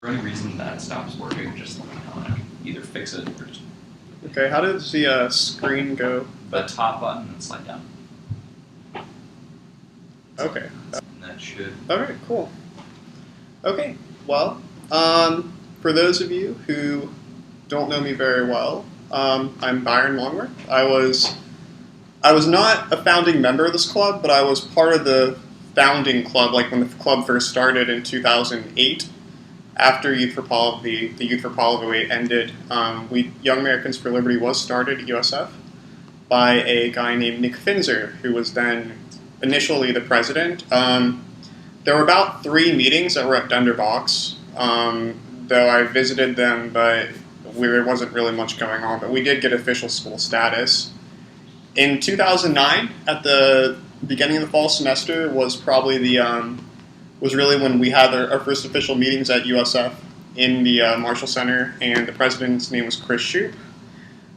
For any reason that stops working, just either fix it or just... Okay, how does the screen go? The top button and slide down. Okay. And that should... Alright, cool. Okay, well, for those of you who don't know me very well, I'm Byron Longworth. I was not a founding member of this club, but I was part of the founding club, like when the club first started in 2008. After Youth for the Youth for Apollo 08 ended, Young Americans for Liberty was started at USF by a guy named Nick Finzer, who was then initially the president. There were about 3 meetings that were at Dunderbox, though I visited them, but there wasn't really much going on. But we did get official school status. In 2009, at the beginning of the fall semester, was probably was really when we had our first official meetings at USF in the Marshall Center, and the president's name was Chris Shoup.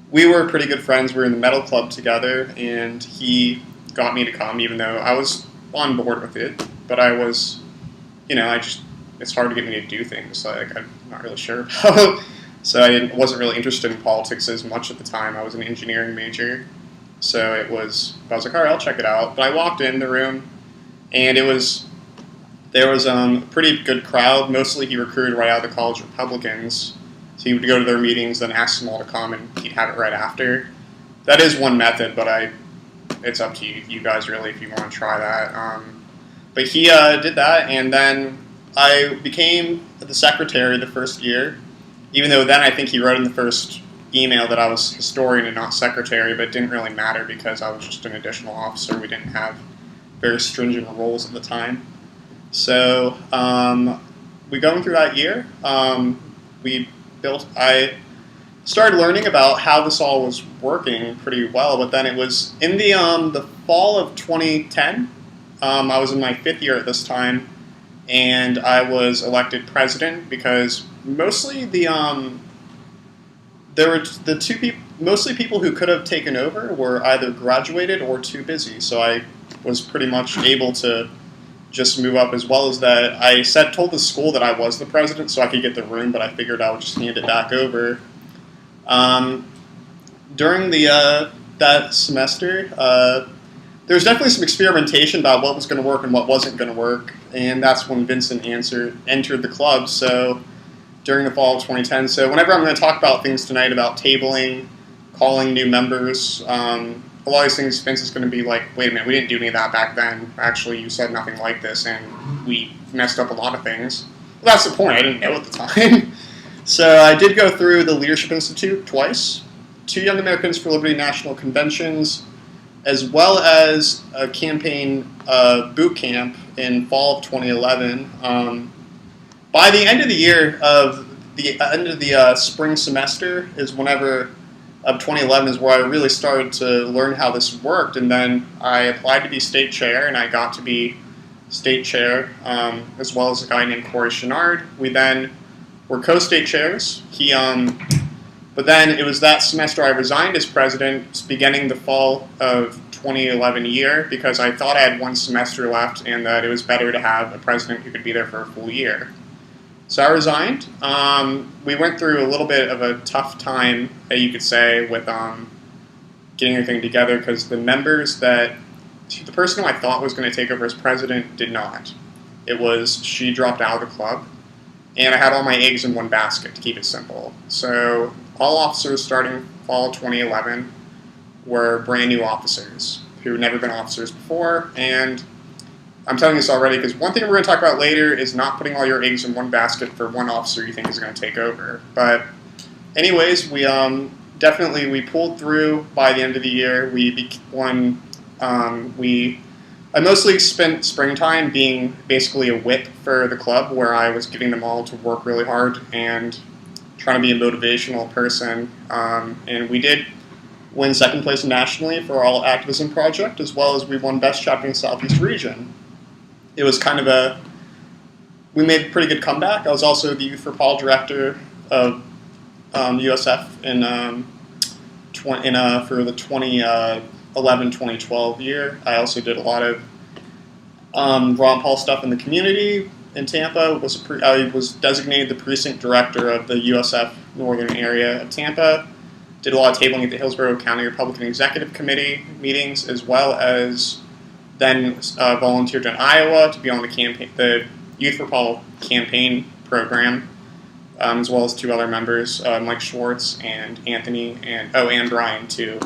We were pretty good friends. We were in the metal club together, and he got me to come, even though I was on board with it. But I was, it's hard to get me to do things like I'm not really sure about. So I wasn't really interested in politics as much at the time. I was an engineering major. So I was like, all right, I'll check it out. But I walked in the room, and there was a pretty good crowd. Mostly he recruited right out of the college Republicans. So he would go to their meetings, then ask them all to come, and he'd have it right after. That is one method, but it's up to you guys really if you want to try that. But he did that, and then I became the secretary the first year, even though then I think he wrote in the first email that I was historian and not secretary, but it didn't really matter because I was just an additional officer. We didn't have very stringent roles at the time. So we going through that year, I started learning about how this all was working pretty well, but then it was in the fall of 2010. I was in my 5th year at this time, and I was elected president because mostly mostly people who could have taken over were either graduated or too busy. So I was pretty much able to just move up, as well as that I told the school that I was the president so I could get the room, but I figured I would just hand it back over. During that semester, there was definitely some experimentation about what was going to work and what wasn't going to work, and that's when Vincent entered the club. So during the fall of 2010. So whenever I'm going to talk about things tonight about tabling, calling new members, a lot of these things, Vince is going to be like, wait a minute, we didn't do any of that back then. Actually, you said nothing like this, and we messed up a lot of things. Well, that's the point. I didn't know at the time. So I did go through the Leadership Institute twice, 2 Young Americans for Liberty national conventions, as well as a campaign boot camp in fall of 2011. By the end of the year, end of the spring semester is whenever of 2011 is where I really started to learn how this worked, and then I applied to be state chair, and I got to be state chair, as well as a guy named Corey Chenard. We then were co-state chairs. But then it was that semester I resigned as president, beginning the fall of 2011 year, because I thought I had 1 semester left, and that it was better to have a president who could be there for a full year. So I resigned. We went through a little bit of a tough time, you could say, with getting everything together, because the person who I thought was going to take over as president did not. She dropped out of the club, and I had all my eggs in one basket, to keep it simple. So all officers starting fall 2011 were brand new officers who had never been officers before, and I'm telling you this already because one thing we're going to talk about later is not putting all your eggs in one basket for one officer you think is going to take over. But anyways, we pulled through by the end of the year. I mostly spent springtime being basically a whip for the club, where I was getting them all to work really hard and trying to be a motivational person. And we did win 2nd place nationally for our All Activism project, as well as we won Best Chapter in the Southeast region. It was kind of we made a pretty good comeback. I was also the Youth for Paul director of USF for the 2011-2012 year. I also did a lot of Ron Paul stuff in the community, in Tampa. I was designated the precinct director of the USF Northern area of Tampa. Did a lot of tabling at the Hillsborough County Republican Executive Committee meetings, as well as then volunteered in Iowa to be on the Youth for Paul campaign program, as well as two other members, Mike Schwartz and Anthony, and Brian too,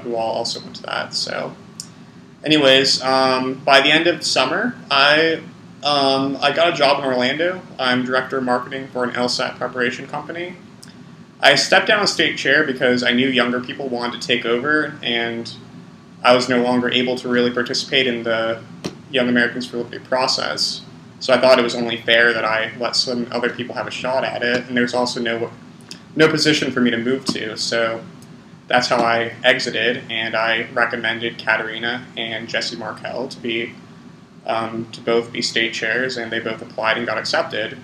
who all also went to that. So, anyways, by the end of summer, I got a job in Orlando. I'm director of marketing for an LSAT preparation company. I stepped down as state chair because I knew younger people wanted to take over, and I was no longer able to really participate in the Young Americans for Liberty process. So I thought it was only fair that I let some other people have a shot at it, and there's also no position for me to move to. So that's how I exited, and I recommended Katerina and Jesse Markell to both be state chairs, and they both applied and got accepted.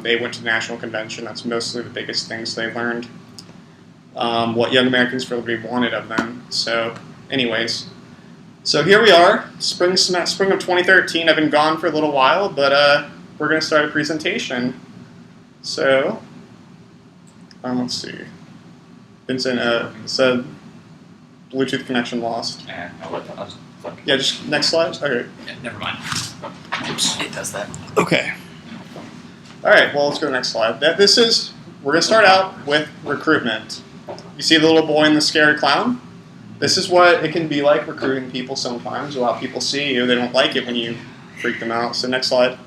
They went to the national convention. That's mostly the biggest things they learned, what Young Americans for Liberty wanted of them. So anyways, so here we are, spring of 2013. I've been gone for a little while, but we're going to start a presentation. So, let's see. Vincent said Bluetooth connection lost. Yeah, just next slide. Okay. Yeah, never mind. Oops, it does that. Okay. All right. Well, let's go to the next slide. We're going to start out with recruitment. You see the little boy and the scary clown? This is what it can be like recruiting people sometimes. A lot of people see you. They don't like it when you freak them out. So next slide.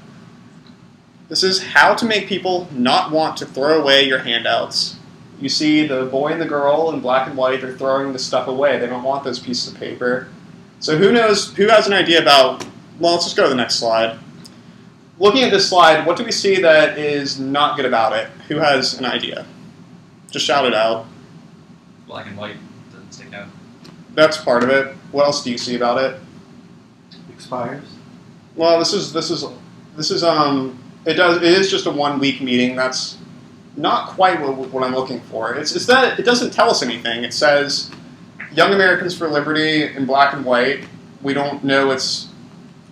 This is how to make people not want to throw away your handouts. You see the boy and the girl in black and white. They're throwing the stuff away. They don't want those pieces of paper. So who has an idea about, well, let's just go to the next slide. Looking at this slide, what do we see that is not good about it? Who has an idea? Just shout it out. Black and white doesn't stick out. That's part of it. What else do you see about it? Expires. Well, it is just a 1 week meeting. That's not quite what I'm looking for. It's that it doesn't tell us anything. It says Young Americans for Liberty in black and white. We don't know it's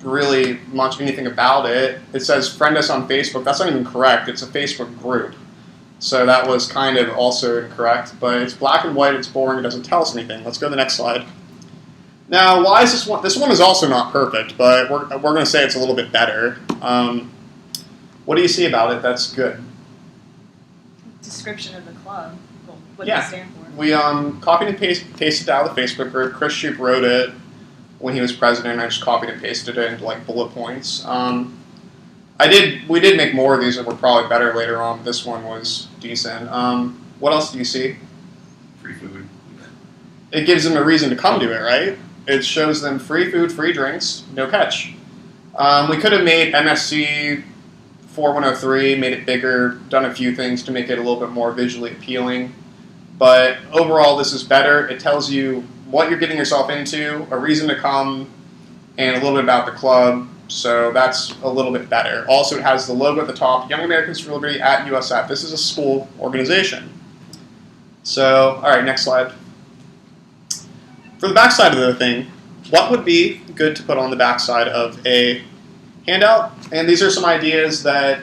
really much anything about it. It says friend us on Facebook. That's not even correct. It's a Facebook group. So that was kind of also incorrect. But it's black and white. It's boring. It doesn't tell us anything. Let's go to the next slide. Now, why is this one? This one is also not perfect, but we're going to say it's a little bit better. What do you see about it that's good? Description of the club. What Yeah. does it stand for? We copied and pasted out of the Facebook group. Chris Shoup wrote it when he was president. I just copied and pasted it into like bullet points. We did make more of these that were probably better later on. But this one was decent. What else do you see? Free food. It gives them a reason to come to it, right? It shows them free food, free drinks, no catch. We could have made MSC 4103, made it bigger, done a few things to make it a little bit more visually appealing. But overall, this is better. It tells you what you're getting yourself into, a reason to come, and a little bit about the club. So that's a little bit better. Also, it has the logo at the top, Young Americans for Liberty at USF. This is a school organization. So, all right, next slide. For the backside of the thing, what would be good to put on the backside of a handout? And these are some ideas that,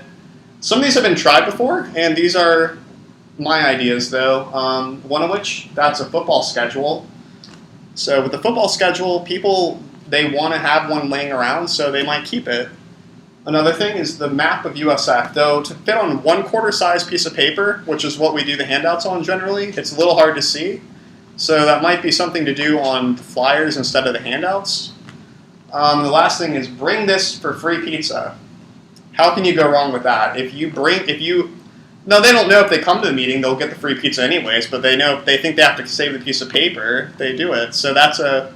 some of these have been tried before, and these are my ideas though. One of which, that's a football schedule. So with the football schedule, people, they want to have one laying around, so they might keep it. Another thing is the map of USF. Though to fit on 1/4 size piece of paper, which is what we do the handouts on generally, it's a little hard to see. So that might be something to do on the flyers instead of the handouts. The last thing is bring this for free pizza. How can you go wrong with that? No, they don't know if they come to the meeting, they'll get the free pizza anyways, but they know if they think they have to save the piece of paper, they do it. So that's a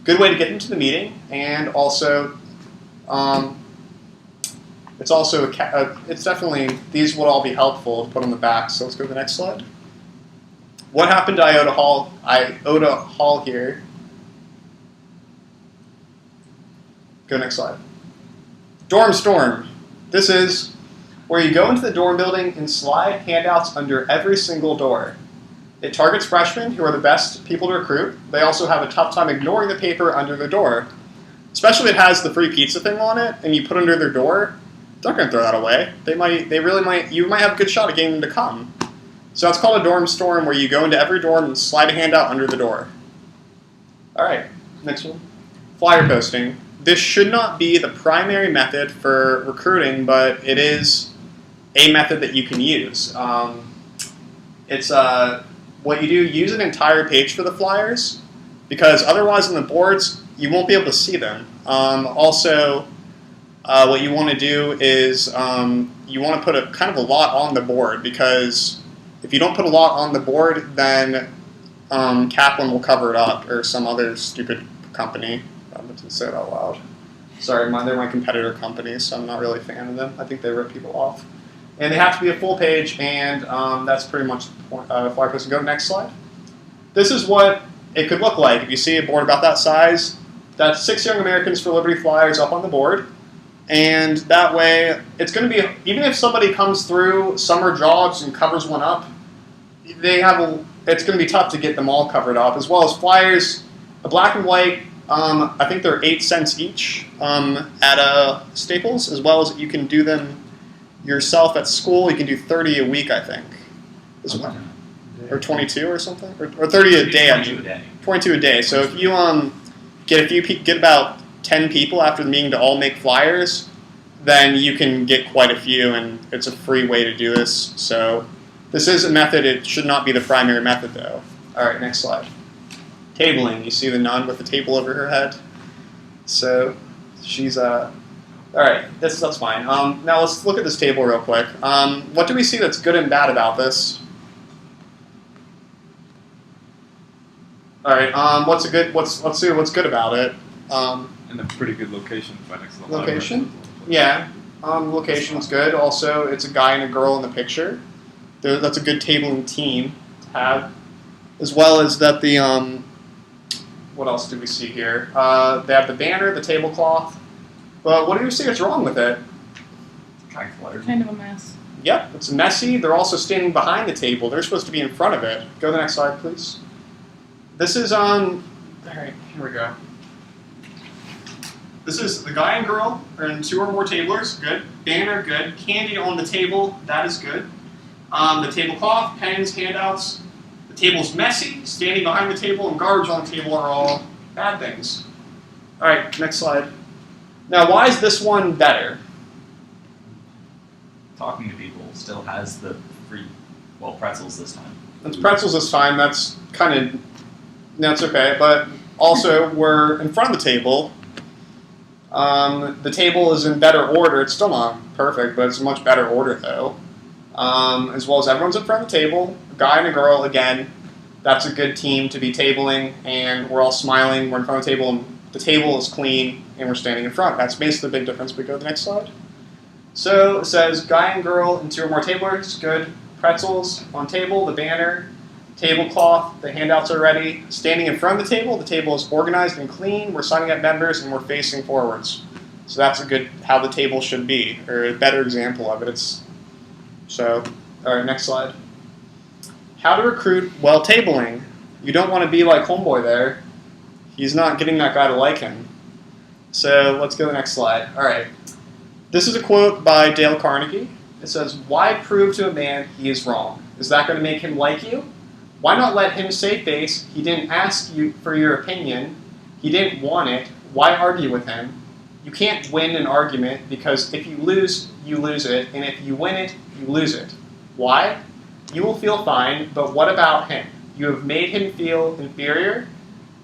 good way to get into the meeting, and also, it's definitely, these will all be helpful to put on the back. So let's go to the next slide. What happened to Iota Hall here? Go next slide. Dorm Storm. This is where you go into the dorm building and slide handouts under every single door. It targets freshmen who are the best people to recruit. They also have a tough time ignoring the paper under the door. Especially if it has the free pizza thing on it and you put it under their door. they're not going to throw that away. You might have a good shot at getting them to come. So that's called a dorm storm, where you go into every dorm and slide a handout under the door. All right, next one. Flyer posting. This should not be the primary method for recruiting, but it is a method that you can use. It's what you do, use an entire page for the flyers, because otherwise on the boards, you won't be able to see them. Also, what you want to do is you want to put a kind of a lot on the board, because if you don't put a lot on the board, then Kaplan will cover it up, or some other stupid company. I'm going to say it out loud. Sorry, they're my competitor company, so I'm not really a fan of them. I think they rip people off. And they have to be a full page, and that's pretty much the point, flyer posting. Go to the next slide. This is what it could look like if you see a board about that size. That's 6 Young Americans for Liberty flyers up on the board. And that way, it's going to be, even if somebody comes through summer jobs and covers one up, it's going to be tough to get them all covered up, as well as flyers, a black and white. I think they're 8 cents each at Staples, as well as you can do them yourself at school. You can do 30 a week, I think, as well, or 22 or something, or 30 a day. 22 a day. 22 a day. So if you get about 10 people after the meeting to all make flyers, then you can get quite a few, and it's a free way to do this. So this is a method. It should not be the primary method, though. All right, next slide. Tabling. You see the nun with the table over her head. So she's all right. That's fine. Now let's look at this table real quick. What do we see that's good and bad about this? All right. Let's see what's good about it. And a pretty good location right next to the Location? Yeah. Location's good. Also, it's a guy and a girl in the picture. That's a good tabling team to have. As well as that the what else do we see here? They have the banner, the tablecloth. But what do you see that's wrong with it? Kind of a mess. Yep, it's messy. They're also standing behind the table. They're supposed to be in front of it. Go to the next slide, please. This is all right, here we go. This is the guy and girl, and 2 or more tablers, good. Banner, good. Candy on the table, that is good. The tablecloth, pens, handouts. The table's messy, standing behind the table, and garbage on the table are all bad things. All right, next slide. Now, why is this one better? Talking to people still has the free, pretzels this time. It's pretzels this time. That's that's okay. But also, we're in front of the table. The table is in better order. It's still not perfect, but it's a much better order, though. As well as everyone's in front of the table, a guy and a girl, again, that's a good team to be tabling, and we're all smiling, we're in front of the table, and the table is clean, and we're standing in front. That's basically the big difference. We go to the next slide. So it says guy and girl and 2 or more tablers, good. Pretzels on table, the banner, tablecloth, the handouts are ready. Standing in front of the table is organized and clean, we're signing up members, and we're facing forwards. So that's a good, how the table should be, or a better example of it. All right, next slide. How to recruit while tabling. You don't want to be like homeboy there. He's not getting that guy to like him. So let's go to the next slide. All right. This is a quote by Dale Carnegie. It says, "Why prove to a man he is wrong? Is that going to make him like you? Why not let him save face? He didn't ask you for your opinion. He didn't want it. Why argue with him? You can't win an argument, because if you lose it, and if you win it, you lose it. Why? You will feel fine, but what about him? You have made him feel inferior.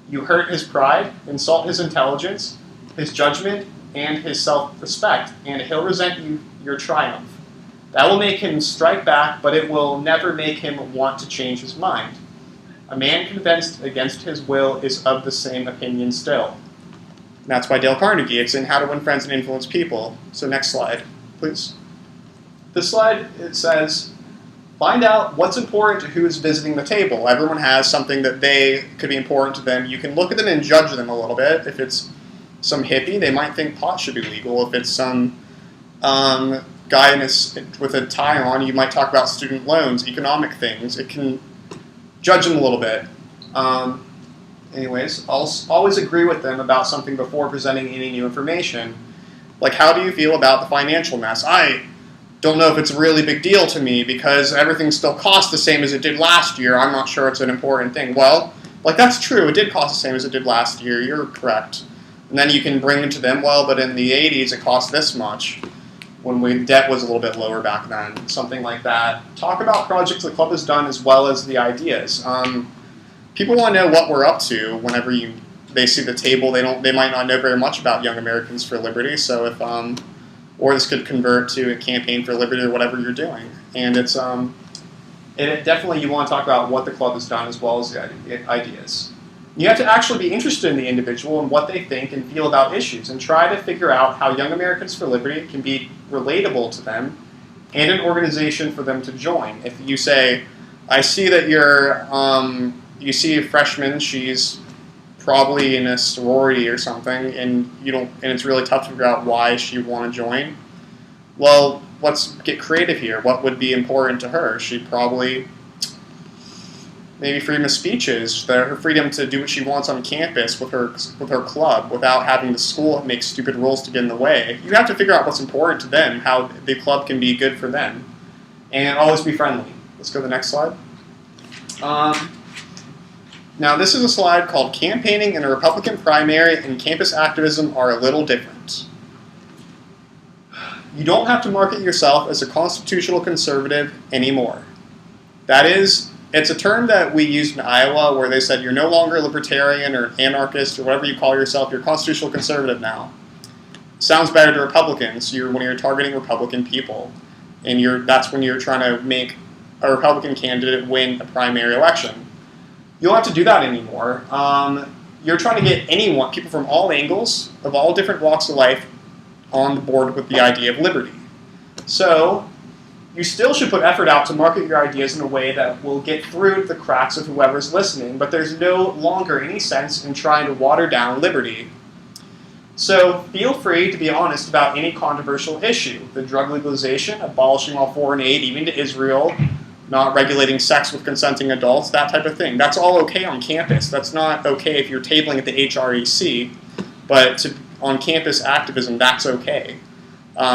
You hurt his pride, insult his intelligence, his judgment, and his self-respect, and he'll resent your triumph. That will make him strike back, but it will never make him want to change his mind. A man convinced against his will is of the same opinion still." And that's by Dale Carnegie. It's in How to Win Friends and Influence People. So next slide, please. This slide, it says, find out what's important to who is visiting the table. Everyone has something that could be important to them. You can look at them and judge them a little bit. If it's some hippie, they might think pot should be legal. If it's some guy with a tie on, you might talk about student loans, economic things. It can judge them a little bit. Anyways, I'll always agree with them about something before presenting any new information. Like, how do you feel about the financial mess? I don't know if it's a really big deal to me because everything still costs the same as it did last year. I'm not sure it's an important thing. Well, like, that's true. It did cost the same as it did last year. You're correct. And then you can bring it to them, well, but in the 80s it cost this much when debt was a little bit lower back then, something like that. Talk about projects the club has done as well as the ideas. People want to know what we're up to whenever they see the table. They might not know very much about Young Americans for Liberty, so if or this could convert to a campaign for liberty or whatever you're doing. And it's definitely you want to talk about what the club has done as well as the ideas. You have to actually be interested in the individual and what they think and feel about issues, and try to figure out how Young Americans for Liberty can be relatable to them and an organization for them to join. If you say, I see that you see a freshman, she's probably in a sorority or something, and it's really tough to figure out why she would want to join. Well, let's get creative here. What would be important to her? She'd probably maybe freedom of speech is her freedom to do what she wants on campus with her club without having the school make stupid rules to get in the way. You have to figure out what's important to them, how the club can be good for them, and always be friendly. Let's go to the next slide. Now, this is a slide called Campaigning in a Republican Primary and Campus Activism Are a Little Different. You don't have to market yourself as a constitutional conservative anymore. It's a term that we used in Iowa where they said you're no longer a libertarian or an anarchist or whatever you call yourself, you're a constitutional conservative now. Sounds better to Republicans when you're targeting Republican people. And that's when you're trying to make a Republican candidate win a primary election. You don't have to do that anymore. You're trying to get people from all angles, of all different walks of life, on the board with the idea of liberty. So, you still should put effort out to market your ideas in a way that will get through the cracks of whoever's listening, but there's no longer any sense in trying to water down liberty. So feel free to be honest about any controversial issue. The drug legalization, abolishing all foreign aid, even to Israel, not regulating sex with consenting adults, that type of thing. That's all okay on campus. That's not okay if you're tabling at the HREC, but on campus activism, that's okay.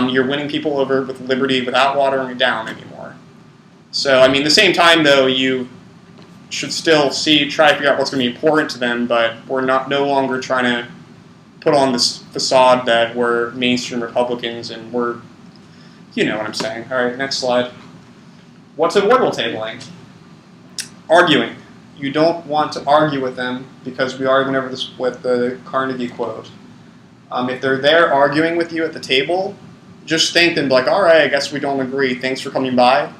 You're winning people over with liberty without watering it down anymore. So, I mean, at the same time, though, you should still try to figure out what's going to be important to them, but we're no longer trying to put on this facade that we're mainstream Republicans and you know what I'm saying. All right, next slide. What's avoidable tabling? Arguing. You don't want to argue with them because we already went over this with the Carnegie quote. If they're there arguing with you at the table, just thank them, like, all right, I guess we don't agree. Thanks for coming by.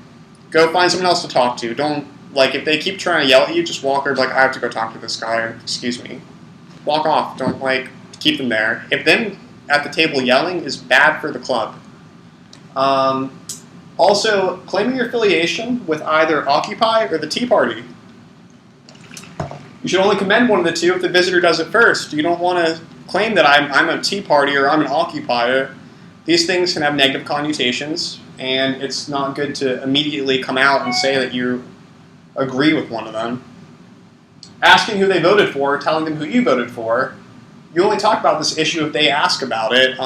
Go find someone else to talk to. Don't, if they keep trying to yell at you, just walk over, I have to go talk to this guy, excuse me. Walk off. Don't, keep them there. If them at the table yelling is bad for the club. Also, claiming your affiliation with either Occupy or the Tea Party. You should only commend one of the two if the visitor does it first. You don't want to claim that I'm a Tea Party or I'm an Occupier. These things can have negative connotations, and it's not good to immediately come out and say that you agree with one of them. Asking who they voted for, telling them who you voted for. You only talk about this issue if they ask about it,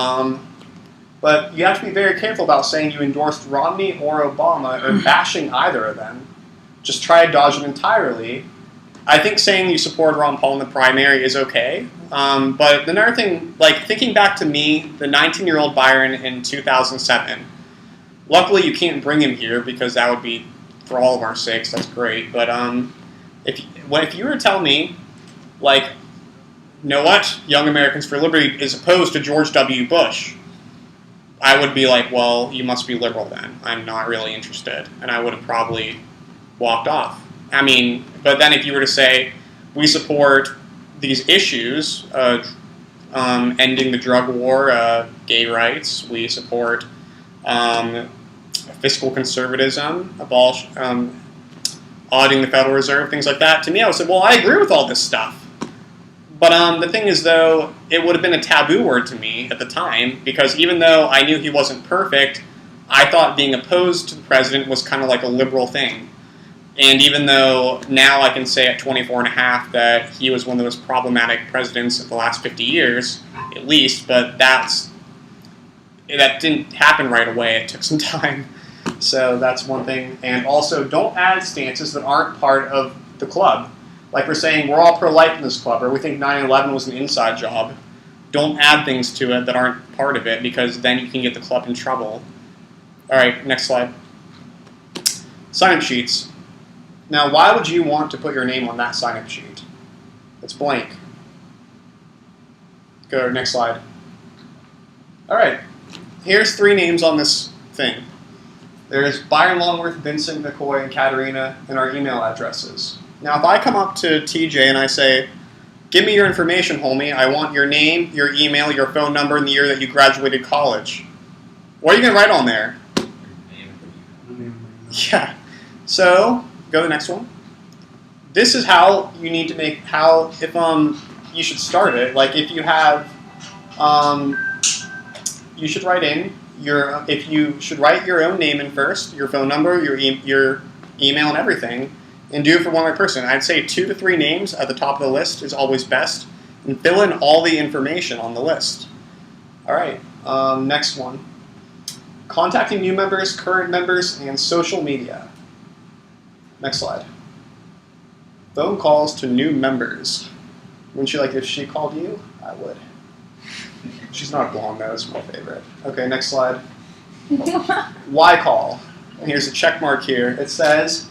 but you have to be very careful about saying you endorsed Romney or Obama or bashing either of them. Just try to dodge it entirely. I think saying you support Ron Paul in the primary is okay, but another thing, thinking back to me, the 19-year-old Byron in 2007, luckily you can't bring him here because that would be, for all of our sakes, that's great, but if you were to tell me, you know what, Young Americans for Liberty is opposed to George W. Bush, I would be like, well, you must be liberal then. I'm not really interested, and I would have probably walked off. I mean, but then if you were to say, we support these issues, ending the drug war, gay rights, we support fiscal conservatism, auditing the Federal Reserve, things like that, to me I would say, well, I agree with all this stuff. But the thing is, though, it would have been a taboo word to me at the time, because even though I knew he wasn't perfect, I thought being opposed to the president was kind of like a liberal thing. And even though now I can say at 24 and a half that he was one of the most problematic presidents of the last 50 years, at least, but that's that didn't happen right away. It took some time. So that's one thing. And also, don't add stances that aren't part of the club. Like we're saying, we're all pro-life in this club, or we think 9/11 was an inside job. Don't add things to it that aren't part of it, because then you can get the club in trouble. All right, next slide. Sign-up sheets. Now, why would you want to put your name on that sign-up sheet? It's blank. Go to next slide. All right, here's 3 names on this thing. There's Byron, Longworth, Vincent, McCoy, and Katerina, and our email addresses. Now, if I come up to TJ and I say, give me your information, homie. I want your name, your email, your phone number, and the year that you graduated college. What are you going to write on there? Yeah. So, go to the next one. This is how you need to make, you should start it. Like, if you have, you should write in you should write your own name in first, your phone number, your email, and everything, and do it for one other person. I'd say 2 to 3 names at the top of the list is always best, and fill in all the information on the list. All right, next one. Contacting new members, current members, and social media. Next slide. Phone calls to new members. Wouldn't you like if she called you? I would. She's not blonde, though. It's my favorite. Okay, next slide. Why call? And here's a check mark here. It says,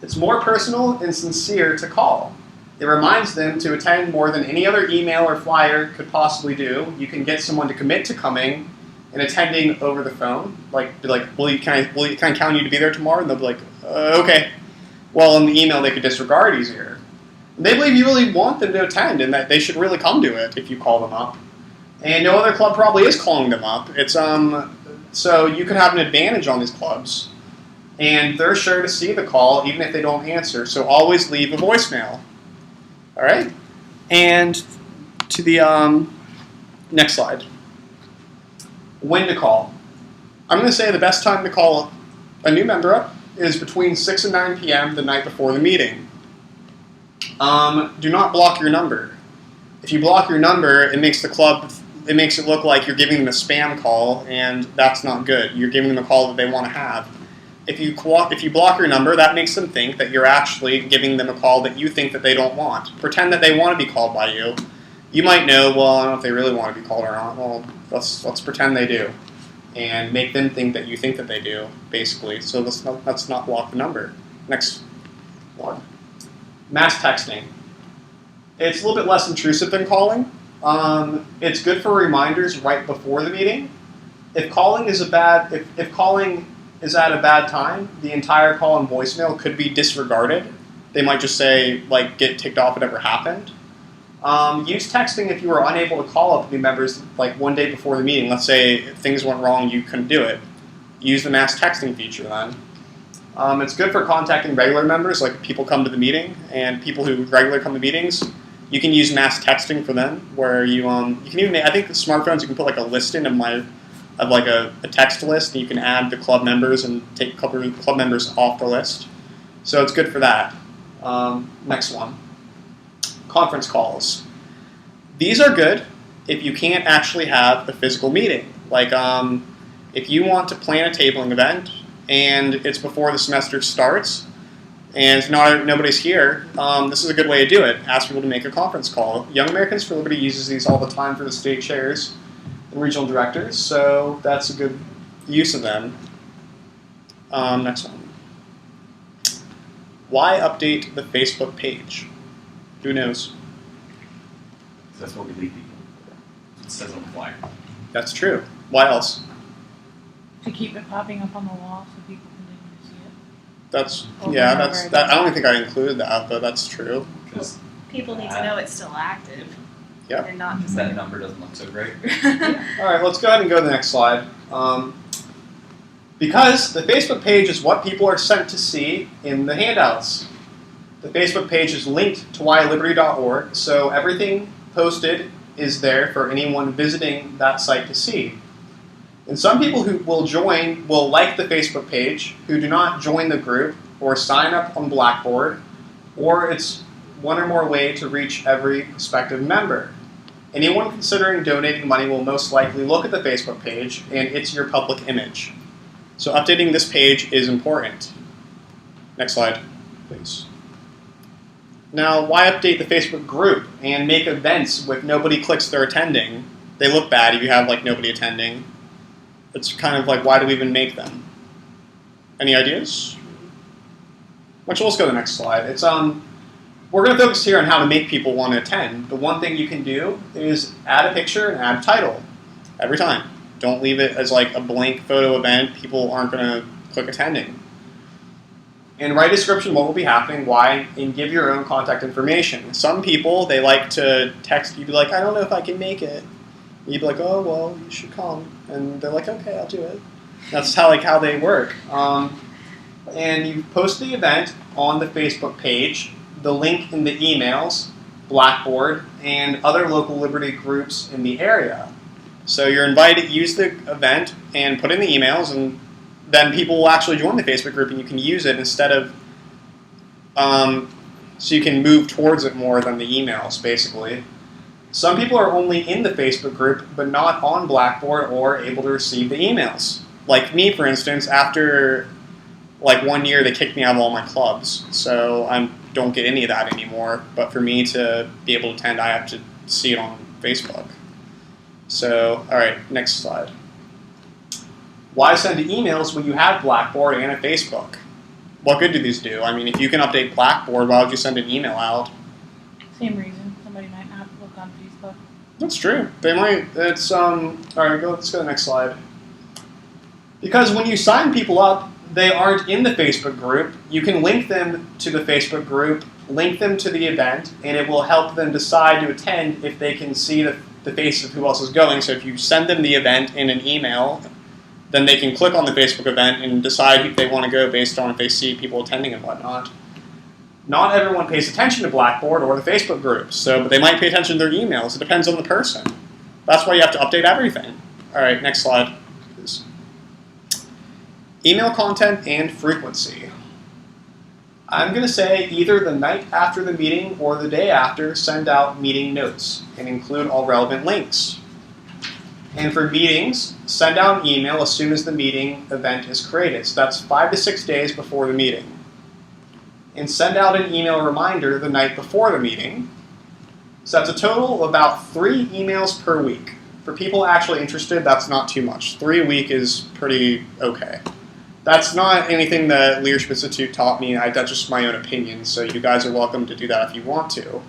it's more personal and sincere to call. It reminds them to attend more than any other email or flyer could possibly do. You can get someone to commit to coming and attending over the phone. Like, be like, can I count on you to be there tomorrow? And they'll be like, okay. Well, in the email, they could disregard easier. And they believe you really want them to attend and that they should really come to it if you call them up. And no other club probably is calling them up. It's so you can have an advantage on these clubs. And they're sure to see the call even if they don't answer. So always leave a voicemail. All right? And to the next slide. When to call. I'm going to say the best time to call a new member up is between 6 and 9 p.m. the night before the meeting. Do not block your number. If you block your number, it makes it look like you're giving them a spam call, and that's not good. You're giving them a call that they want to have. If you block your number, that makes them think that you're actually giving them a call that you think that they don't want. Pretend that they want to be called by you. You might know, well, I don't know if they really want to be called or not. Well, let's pretend they do. And make them think that you think that they do, basically. So let's not block the number. Next one. Mass texting. It's a little bit less intrusive than calling. It's good for reminders right before the meeting. If calling is at a bad time, the entire call and voicemail could be disregarded. They might just say, like, get ticked off whatever happened. Use texting if you were unable to call up new members like one day before the meeting. Let's say things went wrong, you couldn't do it. Use the mass texting feature then. It's good for contacting regular members, like people come to the meeting, and people who regularly come to meetings. You can use mass texting for them, where you can even I think the smartphones you can put like a list in of like a text list, and you can add the club members and take a couple of club members off the list. So it's good for that. Next one. Conference calls. These are good if you can't actually have a physical meeting. Like if you want to plan a tabling event and it's before the semester starts and nobody's here, this is a good way to do it. Ask people to make a conference call. Young Americans for Liberty uses these all the time for the state chairs and regional directors, so that's a good use of them. Next one. Why update the Facebook page? Who knows? That's what we lead people for. It says on the flyer. That's true. Why else? To keep it popping up on the wall so people continue to see it. That's Over yeah. and That's over that. I again. don't think I included that, but that's true. Because People need to know it's still active. Yep. And not just that like, number doesn't look so great. All right, let's go ahead and go to the next slide. Because the Facebook page is what people are sent to see in the handouts. The Facebook page is linked to whyliberty.org, so everything posted is there for anyone visiting that site to see. And some people who will like the Facebook page, who do not join the group or sign up on Blackboard, or it's one or more way to reach every prospective member. Anyone considering donating money will most likely look at the Facebook page, and it's your public image. So updating this page is important. Next slide, please. Now, why update the Facebook group and make events with nobody clicks they're attending? They look bad if you have like nobody attending. It's kind of like, why do we even make them? Any ideas? Let's go to the next slide. It's we're going to focus here on how to make people want to attend. The one thing you can do is add a picture and add a title every time. Don't leave it as like a blank photo event. People aren't going to click attending. And write a description of what will be happening, why, and give your own contact information. Some people, they like to text you, be like, I don't know if I can make it. And you'd be like, oh, well, you should come. And they're like, okay, I'll do it. That's how they work. And you post the event on the Facebook page, the link in the emails, Blackboard, and other local Liberty groups in the area. So you're invited, use the event and put in the emails, and then people will actually join the Facebook group and you can use it instead of, so you can move towards it more than the emails, basically. Some people are only in the Facebook group but not on Blackboard or able to receive the emails. Like me, for instance, after like 1 year they kicked me out of all my clubs, so I don't get any of that anymore. But for me to be able to attend, I have to see it on Facebook. So, all right, next slide. Why send emails when you have Blackboard and a Facebook? What good do these do? I mean, if you can update Blackboard, why would you send an email out? Same reason. Somebody might not look on Facebook. That's true. They might. It's all right. Let's go to the next slide. Because when you sign people up, they aren't in the Facebook group. You can link them to the Facebook group, link them to the event, and it will help them decide to attend if they can see the face of who else is going. So if you send them the event in an email, then they can click on the Facebook event and decide if they want to go based on if they see people attending and whatnot. Not everyone pays attention to Blackboard or the Facebook groups, but they might pay attention to their emails. It depends on the person. That's why you have to update everything. All right, next slide, please. Email content and frequency. I'm going to say either the night after the meeting or the day after, send out meeting notes and include all relevant links. And for meetings, send out an email as soon as the meeting event is created. So that's 5 to 6 days before the meeting. And send out an email reminder the night before the meeting. So that's a total of about 3 emails per week. For people actually interested, that's not too much. 3 a week is pretty okay. That's not anything that Leadership Institute taught me. That's just my own opinion, so you guys are welcome to do that if you want to.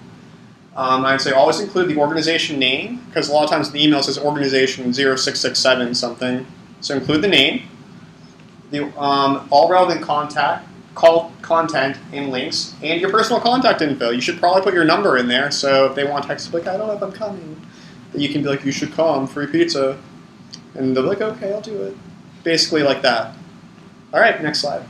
I'd say always include the organization name, because a lot of times the email says organization 0667 something. So include the name, all relevant content and links, and your personal contact info. You should probably put your number in there, so if they want to text, like, I don't know if I'm coming, then you can be like, you should come, free pizza. And they'll be like, okay, I'll do it. Basically like that. All right, next slide.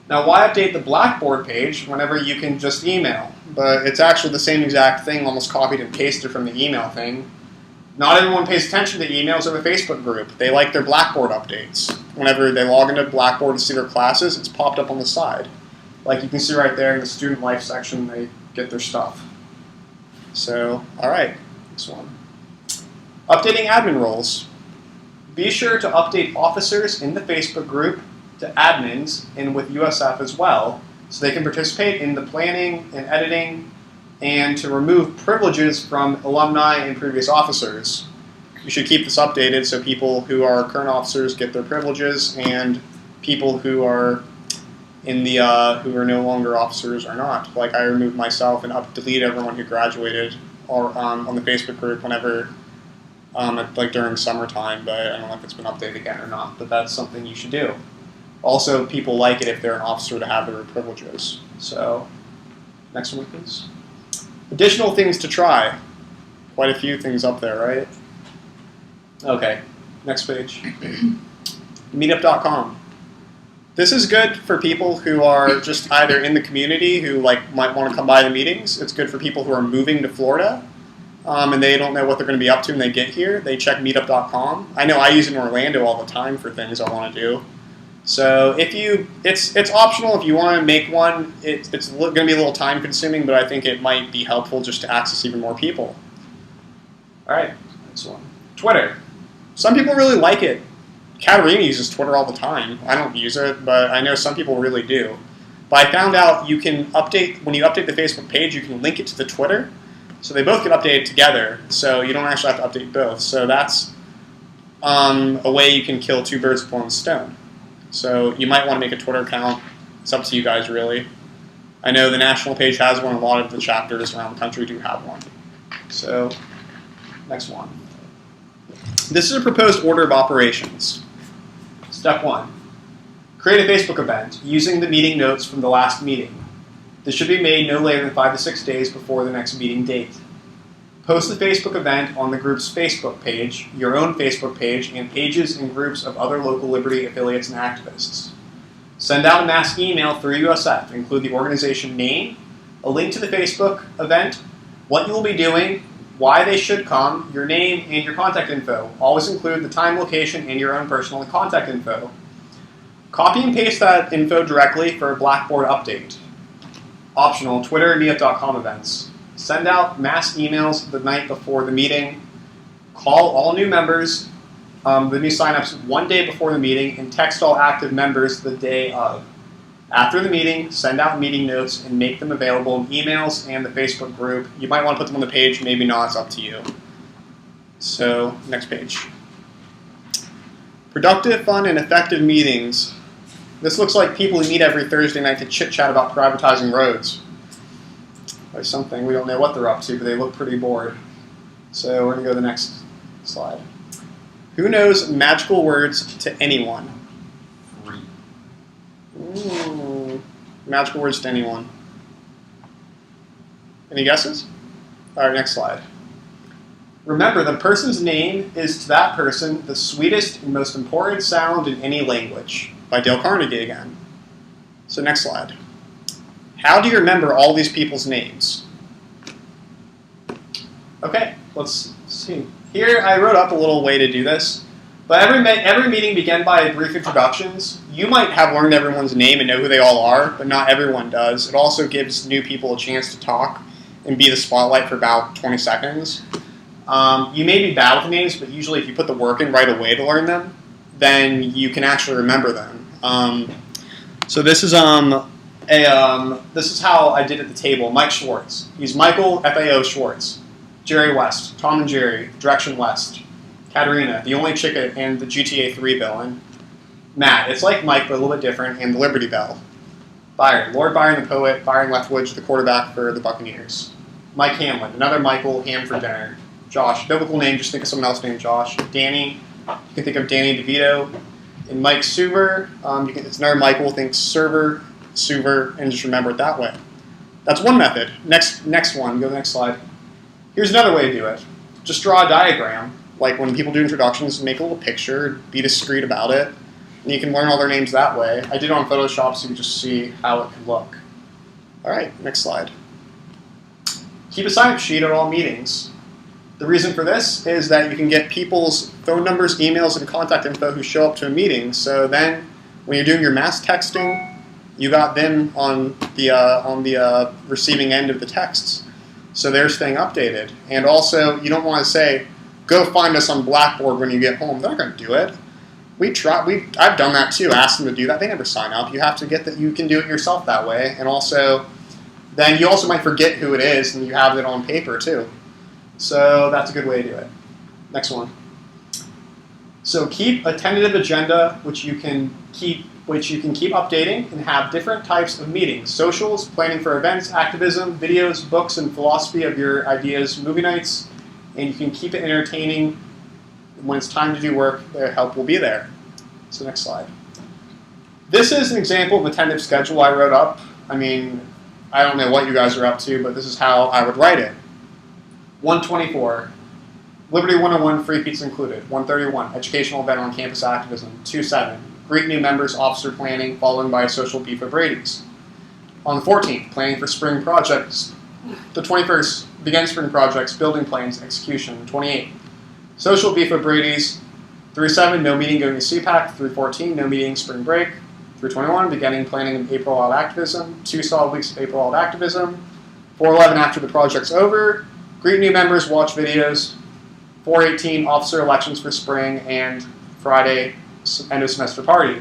Now, why update the Blackboard page whenever you can just email? But it's actually the same exact thing, almost copied and pasted from the email thing. Not everyone pays attention to emails of a Facebook group. They like their Blackboard updates. Whenever they log into Blackboard to see their classes, it's popped up on the side. Like you can see right there in the student life section, they get their stuff. So, all right, next one. Updating admin roles. Be sure to update officers in the Facebook group to admins and with USF as well, so they can participate in the planning and editing and to remove privileges from alumni and previous officers. You should keep this updated so people who are current officers get their privileges and people who are in the who are no longer officers are not. Like I removed myself and delete everyone who graduated or on the Facebook group whenever like during summertime, but I don't know if it's been updated again or not, but that's something you should do. Also, people like it if they're an officer to have their privileges. So, next one, please. Additional things to try. Quite a few things up there, right? Okay, next page. Meetup.com. This is good for people who are just either in the community who might want to come by the meetings. It's good for people who are moving to Florida and they don't know what they're going to be up to when they get here. They check meetup.com. I know I use it in Orlando all the time for things I want to do. So it's optional if you want to make one. It's going to be a little time consuming, but I think it might be helpful just to access even more people. All right, next one. Twitter. Some people really like it. Katerina uses Twitter all the time. I don't use it, but I know some people really do. But I found out you can update, when you update the Facebook page, you can link it to the Twitter. So they both get updated together, so you don't actually have to update both. So that's a way you can kill two birds with one stone. So you might want to make a Twitter account. It's up to you guys, really. I know the national page has one. A lot of the chapters around the country do have one. So, next one. This is a proposed order of operations. Step 1. Create a Facebook event using the meeting notes from the last meeting. This should be made no later than 5 to 6 days before the next meeting date. Post the Facebook event on the group's Facebook page, your own Facebook page, and pages and groups of other local Liberty affiliates and activists. Send out a mass email through USF. Include the organization name, a link to the Facebook event, what you will be doing, why they should come, your name, and your contact info. Always include the time, location, and your own personal contact info. Copy and paste that info directly for a Blackboard update. Optional, Twitter and meetup.com events. Send out mass emails the night before the meeting. Call all new members, the new signups, 1 day before the meeting, and text all active members the day of. After the meeting, send out meeting notes and make them available in emails and the Facebook group. You might want to put them on the page, maybe not, it's up to you. So, next page. Productive, fun, and effective meetings. This looks like people who meet every Thursday night to chit-chat about privatizing roads. Or something. We don't know what they're up to, but they look pretty bored. So we're going to go to the next slide. Who knows magical words to anyone? Free. Ooh, magical words to anyone. Any guesses? All right, next slide. Remember, the person's name is to that person the sweetest and most important sound in any language. By Dale Carnegie again. So next slide. How do you remember all these people's names? Okay, let's see. Here I wrote up a little way to do this. But every meeting began by brief introductions. You might have learned everyone's name and know who they all are, but not everyone does. It also gives new people a chance to talk and be the spotlight for about 20 seconds. You may be bad with names, but usually if you put the work in right away to learn them, then you can actually remember them. So this is this is how I did at the table. Mike Schwartz. He's Michael FAO Schwartz. Jerry West. Tom and Jerry. Direction West. Katerina, the only chick and the GTA 3 villain. Matt, it's like Mike, but a little bit different, and the Liberty Bell. Byron, Lord Byron the poet. Byron Leftwich, the quarterback for the Buccaneers. Mike Hamlin, another Michael, ham for dinner. Josh, biblical name, just think of someone else named Josh. Danny, you can think of Danny DeVito. And Mike Suver, it's another Michael, think server, Suver, and just remember it that way. That's one method. Next one, go to the next slide. Here's another way to do it. Just draw a diagram. Like when people do introductions, make a little picture, be discreet about it, and you can learn all their names that way. I did it on Photoshop so you can just see how it can look. All right, next slide. Keep a sign-up sheet at all meetings. The reason for this is that you can get people's phone numbers, emails, and contact info who show up to a meeting. So then, when you're doing your mass texting, you got them on the receiving end of the texts. So they're staying updated. And also, you don't want to say, go find us on Blackboard when you get home. They're not going to do it. I've done that too, asked them to do that. They never sign up. You have to get that. You can do it yourself that way. And also, then you also might forget who it is, and you have it on paper too. So that's a good way to do it. Next one. So keep a tentative agenda, which you can keep updating, and have different types of meetings: socials, planning for events, activism, videos, books, and philosophy of your ideas, movie nights, and you can keep it entertaining. When it's time to do work, their help will be there. So next slide. This is an example of a tentative schedule I wrote up. I mean, I don't know what you guys are up to, but this is how I would write it. 124, Liberty 101, free pizza included. 131, educational event on campus activism. 27, greet new members, officer planning, followed by a social beef of Brady's. On the 14th, planning for spring projects. The 21st, begin spring projects, building plans, execution. 28th, social beef of Brady's. Through 7, no meeting going to CPAC. Through 14, no meeting spring break. Through 21, beginning planning of April Wild Activism. 2 solid weeks of April Wild Activism. 411, after the project's over, greet new members, watch videos. 418, officer elections for spring, and Friday, end of semester party.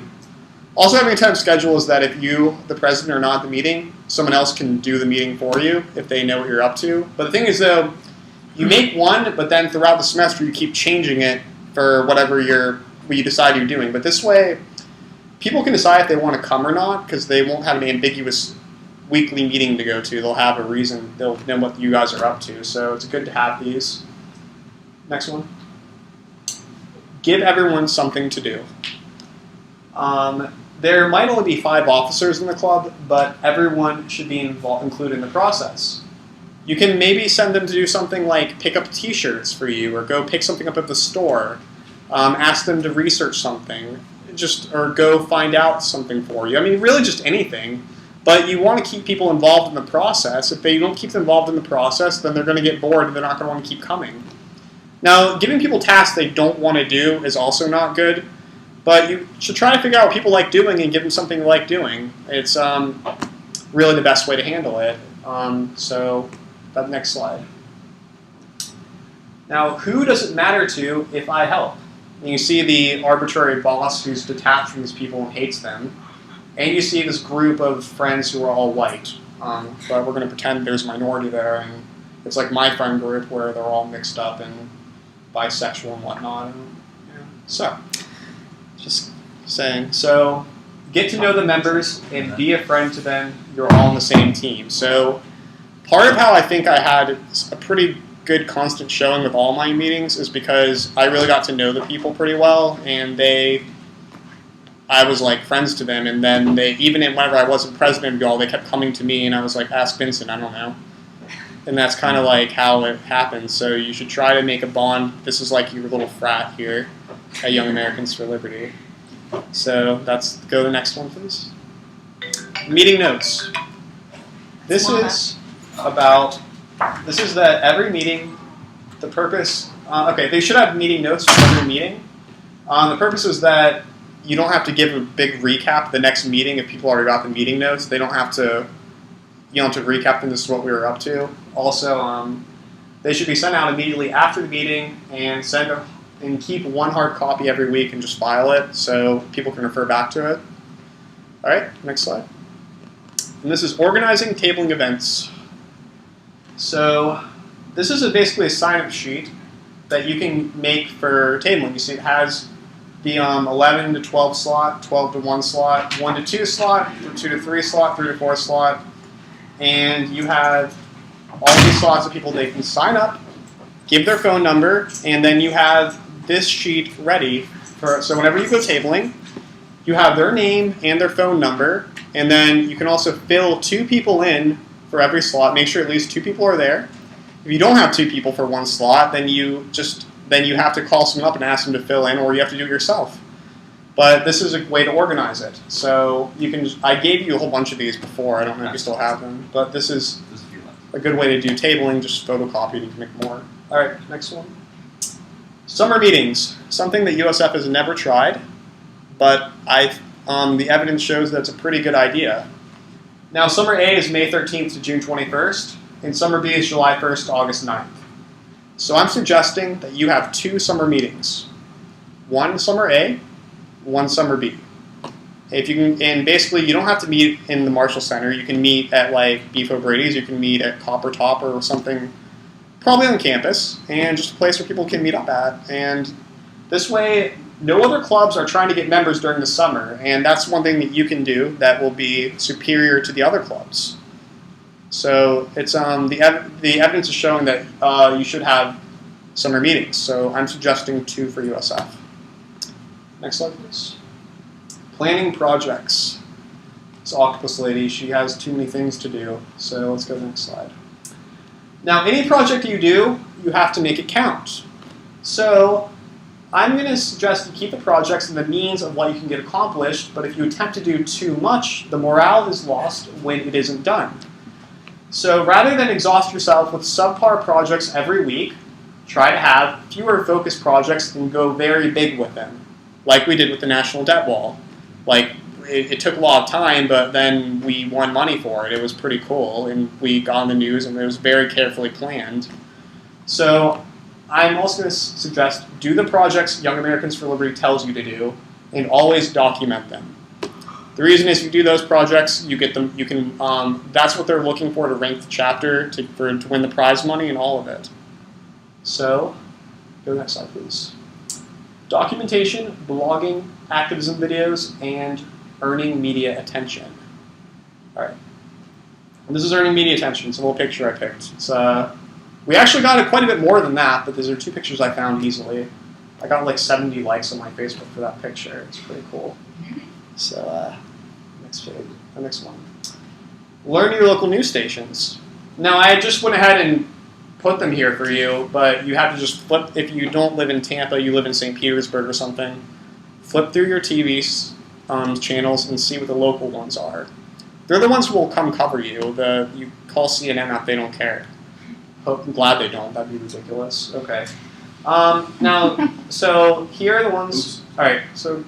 Also having a time schedule is that if you, the president, are not at the meeting, someone else can do the meeting for you if they know what you're up to. But the thing is, though, you make one, but then throughout the semester you keep changing it for whatever what you decide you're doing. But this way, people can decide if they want to come or not because they won't have an ambiguous weekly meeting to go to. They'll have a reason. They'll know what you guys are up to. So it's good to have these. Next one. Give everyone something to do. There might only be 5 officers in the club, but everyone should be included in the process. You can maybe send them to do something like pick up t-shirts for you, or go pick something up at the store. Ask them to research something, or go find out something for you. I mean, really just anything. But you want to keep people involved in the process. If they don't keep them involved in the process, then they're going to get bored and they're not going to want to keep coming. Now, giving people tasks they don't want to do is also not good. But you should try to figure out what people like doing and give them something they like doing. It's really the best way to handle it. So, that next slide. Now, who does it matter to if I help? And you see the arbitrary boss who's detached from these people and hates them. And you see this group of friends who are all white. But we're going to pretend there's a minority there. And it's like my friend group where they're all mixed up and bisexual and whatnot. And, so, just saying. So, get to know the members and be a friend to them. You're all on the same team. So, part of how I think I had a pretty good constant showing with all my meetings is because I really got to know the people pretty well, and I was like friends to them, and then even whenever I wasn't president of y'all, they kept coming to me, and I was like, ask Vincent, I don't know. And that's kind of like how it happens. So you should try to make a bond. This is like your little frat here at Young Americans for Liberty. So go to the next one, please. Meeting notes. This is that every meeting, the purpose, they should have meeting notes for every meeting. The purpose is that you don't have to give a big recap the next meeting if people already got the meeting notes. They don't have to, to recap them, this is what we were up to. Also, they should be sent out immediately after the meeting and keep one hard copy every week and just file it so people can refer back to it. All right, next slide. And this is organizing tabling events. So this is basically a sign-up sheet that you can make for tabling. You see it has the 11 to 12 slot, 12 to 1 slot, 1 to 2 slot, 2 to 3 slot, 3 to 4 slot, and you have all these slots of people they can sign up, give their phone number, and then you have this sheet ready so whenever you go tabling, you have their name and their phone number, and then you can also fill 2 people in for every slot. Make sure at least 2 people are there. If you don't have 2 people for 1 slot, then you have to call someone up and ask them to fill in, or you have to do it yourself. But this is a way to organize it. So I gave you a whole bunch of these before. I don't know if you still have them, but this is a good way to do tabling. Just photocopy it. You can make more. All right, next one. Summer meetings, something that USF has never tried, but the evidence shows that's a pretty good idea. Now, Summer A is May 13th to June 21st, and Summer B is July 1st to August 9th. So I'm suggesting that you have 2 summer meetings. 1 Summer A, 1 Summer B. And basically you don't have to meet in the Marshall Center. You can meet at like Beef O'Brady's, you can meet at Copper Top or something, probably on campus, and just a place where people can meet up at. And this way, no other clubs are trying to get members during the summer, and that's one thing that you can do that will be superior to the other clubs. So it's the evidence is showing that you should have summer meetings. So I'm suggesting 2 for USF. Next slide, please. Planning projects. This octopus lady, she has too many things to do. So let's go to the next slide. Now, any project you do, you have to make it count. So I'm going to suggest you keep the projects in the means of what you can get accomplished, but if you attempt to do too much, the morale is lost when it isn't done. So rather than exhaust yourself with subpar projects every week, try to have fewer focused projects and go very big with them, like we did with the national debt wall. Like, it took a lot of time, but then we won money for it. It was pretty cool, and we got on the news, and it was very carefully planned. So I'm also going to suggest do the projects Young Americans for Liberty tells you to do, and always document them. The reason is if you do those projects, you get them. You can. That's what they're looking for to rank the chapter to win the prize money and all of it. So, go to the next slide, please. Documentation, blogging, activism videos, and earning media attention. All right. And this is earning media attention. It's a little picture I picked. It's we actually got quite a bit more than that, but these are two pictures I found easily. I got like 70 likes on my Facebook for that picture. It's pretty cool. So, next page, the next one. Learn your local news stations. Now, I just went ahead and put them here for you, but you have to just flip. If you don't live in Tampa, you live in St. Petersburg or something, flip through your TV channels and see what the local ones are. They're the ones who will come cover you. You call CNN up, they don't care. I'm glad they don't. That'd be ridiculous. Okay. Now, so here are the ones. Oops. All right. So.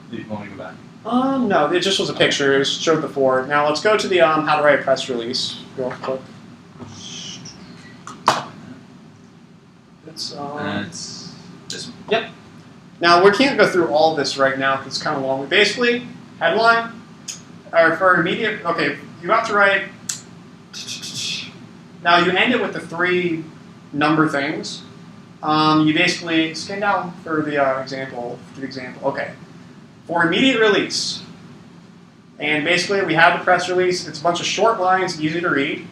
Do you want to go back? No, it just was a picture. It showed the four. Now let's go to the how to write a press release. Real quick. It's this one. Yep. Now we can't go through all of this right now because it's kind of long. Basically, headline or for immediate. Okay, you have to write. Now you end it with the three number things. You basically scan down for the example. Okay. For immediate release. And basically we have the press release. It's a bunch of short lines, easy to read.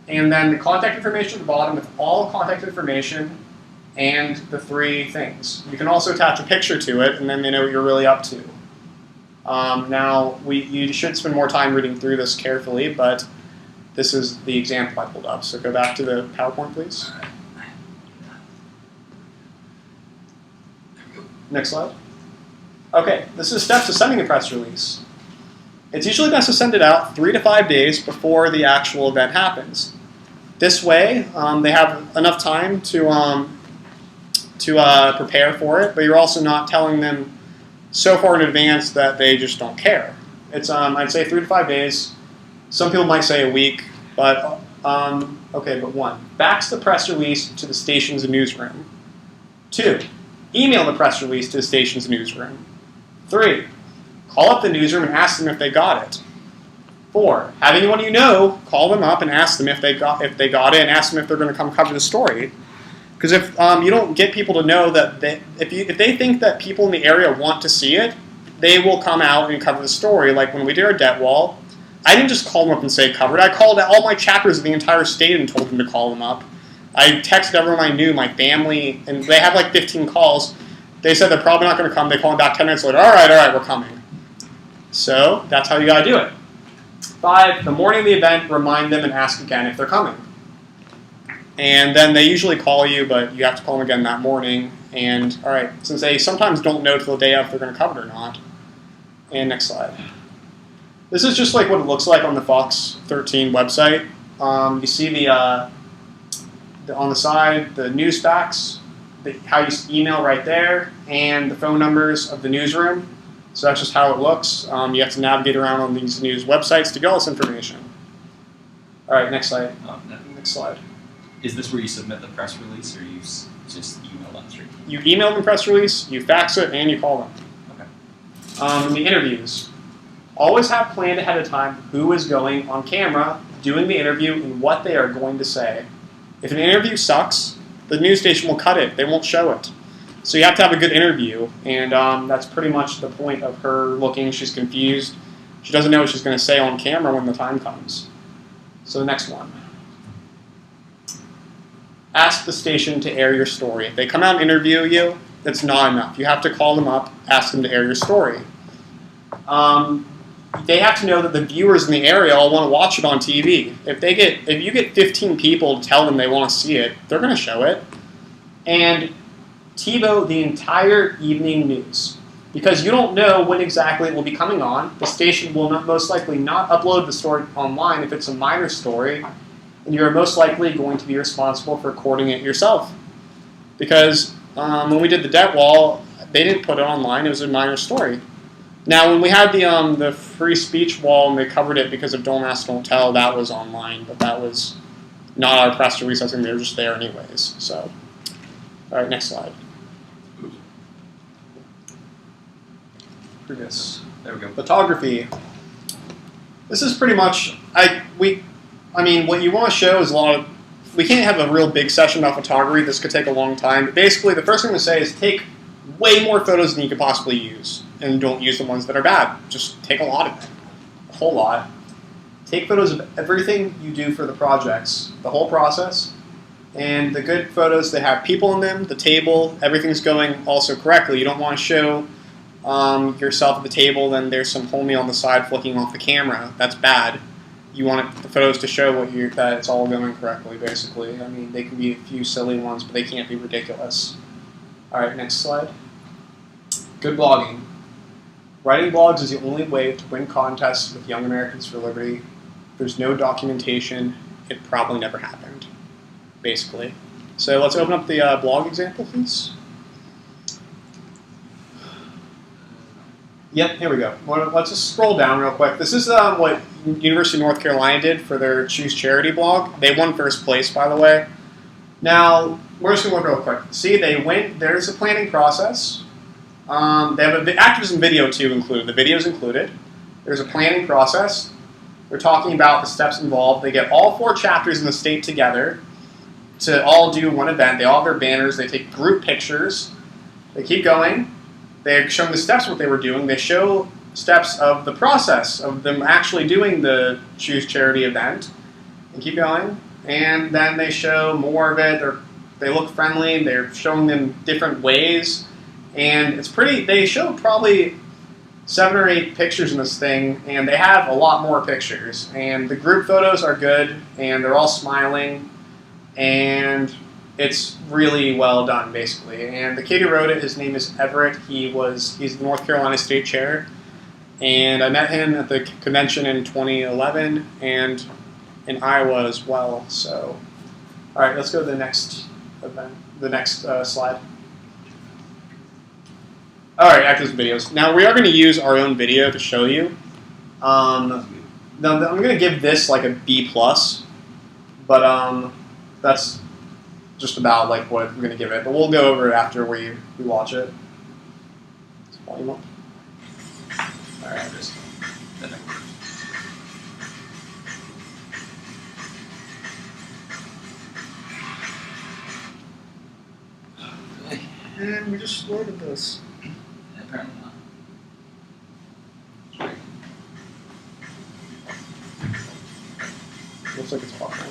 And then the contact information at the bottom with all contact information and the three things. You can also attach a picture to it, and then they know what you're really up to. Now, you should spend more time reading through this carefully, but this is the example I pulled up. So go back to the PowerPoint, please. Next slide. Okay, this is steps to sending a press release. It's usually best to send it out 3 to 5 days before the actual event happens. This way, they have enough time to prepare for it, but you're also not telling them so far in advance that they just don't care. It's I'd say 3 to 5 days. Some people might say a week, but okay. But 1, fax the press release to the station's newsroom. 2, email the press release to the station's newsroom. 3, call up the newsroom and ask them if they got it. 4, have anyone you know call them up and ask them if they got it, and ask them if they're going to come cover the story. Because if you don't get people to know that if they think that people in the area want to see it, they will come out and cover the story. Like when we did our debt wall, I didn't just call them up and say covered. I called all my chapters of the entire state and told them to call them up. I texted everyone I knew, my family, and they had like 15 calls. They said they're probably not going to come. They call them back 10 minutes later. All right, we're coming. So that's how you got to do it. 5, the morning of the event, remind them and ask again if they're coming. And then they usually call you, but you have to call them again that morning. And all right, since they sometimes don't know till the day of if they're going to cover it or not. And next slide. This is just like what it looks like on the Fox 13 website. You see the on the side, the news facts, how you email right there, and the phone numbers of the newsroom. So that's just how it looks. You have to navigate around on these news websites to get all this information. All right, next slide. No. Next slide. Is this where you submit the press release, or you just email them straight? You email them the press release, you fax it, and you call them. Okay. The interviews. Always have planned ahead of time who is going on camera, doing the interview, and what they are going to say. If an interview sucks, the news station will cut it. They won't show it. So you have to have a good interview, and that's pretty much the point of her looking. She's confused. She doesn't know what she's going to say on camera when the time comes. So the next one. Ask the station to air your story. If they come out and interview you, that's not enough. You have to call them up, ask them to air your story. They have to know that the viewers in the area all want to watch it on TV. If you get 15 people to tell them they want to see it, they're going to show it. And TiVo the entire evening news. Because you don't know when exactly it will be coming on. The station will most likely not upload the story online if it's a minor story, and you're most likely going to be responsible for recording it yourself. because when we did the debt wall, they didn't put it online. It was a minor story. Now, when we had the free speech wall and they covered it because of Don't Ask, Don't Tell, that was online, but that was not our press release. I think they were just there anyways. So, all right, next slide. Previous. There we go. Photography. This is pretty much I mean, what you want to show is a lot of. We can't have a real big session about photography. This could take a long time. But basically, the first thing I'm going to say is take way more photos than you could possibly use, and don't use the ones that are bad. Just take a lot of them, a whole lot. Take photos of everything you do for the projects, the whole process, and the good photos that have people in them, the table, everything's going also correctly. You don't want to show yourself at the table, then there's some homie on the side flicking off the camera. That's bad. You want the photos to show that it's all going correctly, basically. I mean, they can be a few silly ones, but they can't be ridiculous. All right, next slide. Good blogging. Writing blogs is the only way to win contests with Young Americans for Liberty. If there's no documentation, it probably never happened, basically. So let's open up the blog example, please. Yep, here we go. Let's just scroll down real quick. This is what University of North Carolina did for their Choose Charity blog. They won first place, by the way. Now, we're just going to look real quick. See, they went. There's a planning process. They have an activism video, too, included. The video's included. There's a planning process. They're talking about the steps involved. They get all 4 chapters in the state together to all do one event. They all have their banners. They take group pictures. They keep going. They're showing the steps of what they were doing. They show steps of the process of them actually doing the Choose Charity event. And keep going. And then they show more of it. They look friendly. They're showing them different ways. And it's pretty, they show probably 7 or 8 pictures in this thing. And they have a lot more pictures. And the group photos are good. And they're all smiling. And it's really well done, basically. And the kid who wrote it, his name is Everett. He's the North Carolina State Chair. And I met him at the convention in 2011 and in Iowa as well. So, all right, let's go to the next event, the next slide. All right, activism videos. Now, we are going to use our own video to show you. Now, I'm going to give this like a B+, but that's just about like what I'm going to give it, but we'll go over it after we watch it. Volume up. All right, just the next. And we just loaded this. Apparently not. Looks like it's fine.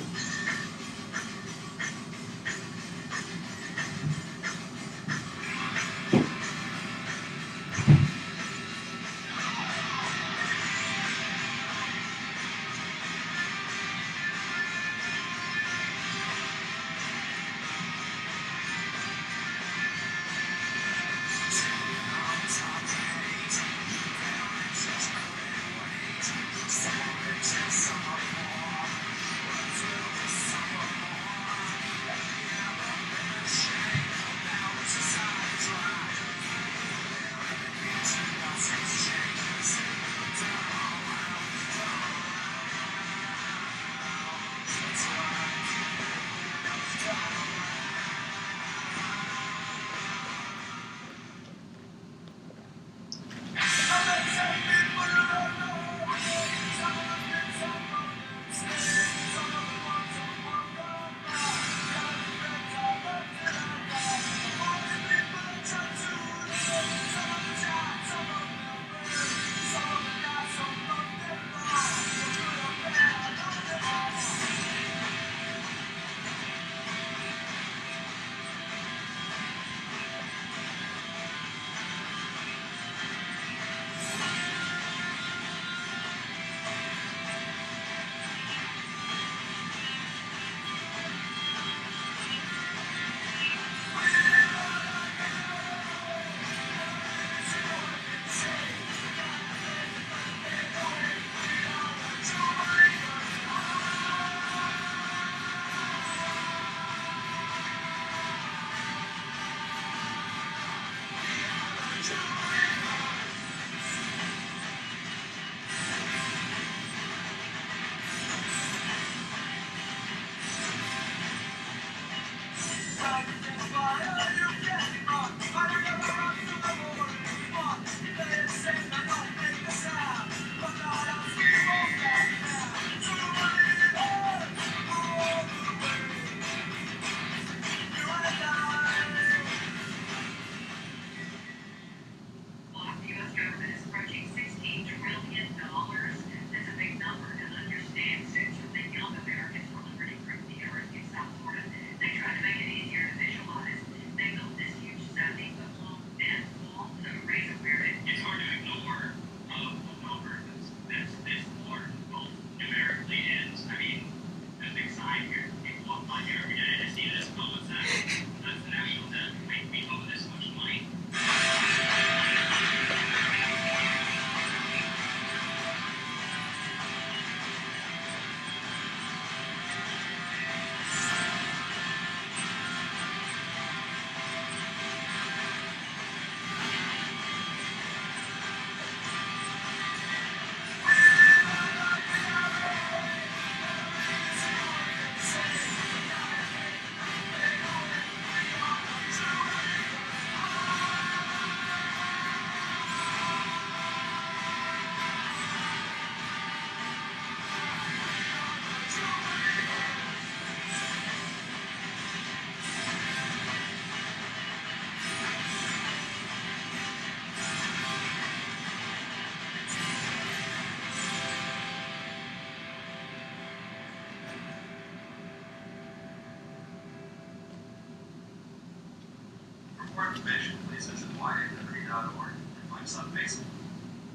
more information, please visit YALiberty.org and find us on Facebook.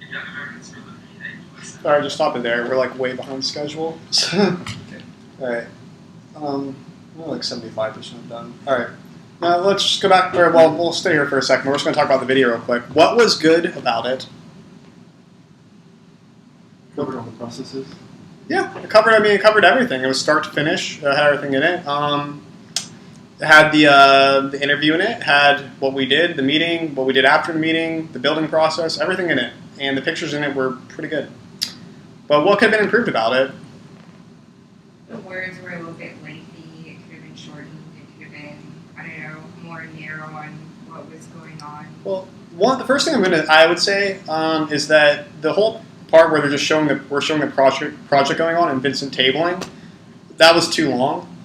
And Young Americans for Liberty and USA. All right, just stop it there. We're like way behind schedule. All right. We're like 75% done. All right. Now let's just go back. Well, we'll stay here for a second. We're just going to talk about the video real quick. What was good about it? Covered all the processes. Yeah, it covered. I mean, it covered everything. It was start to finish. It had everything in it. It had the interview in it. It had what we did, the meeting, what we did after the meeting, the building process, everything in it. And the pictures in it were pretty good. But what could have been improved about it? The words were a little bit lengthy. It could have been shortened. It could have been, I don't know, more narrow on what was going on. Well, the first thing I would say is that the whole part where they're just showing the project going on and Vincent tabling, that was too long.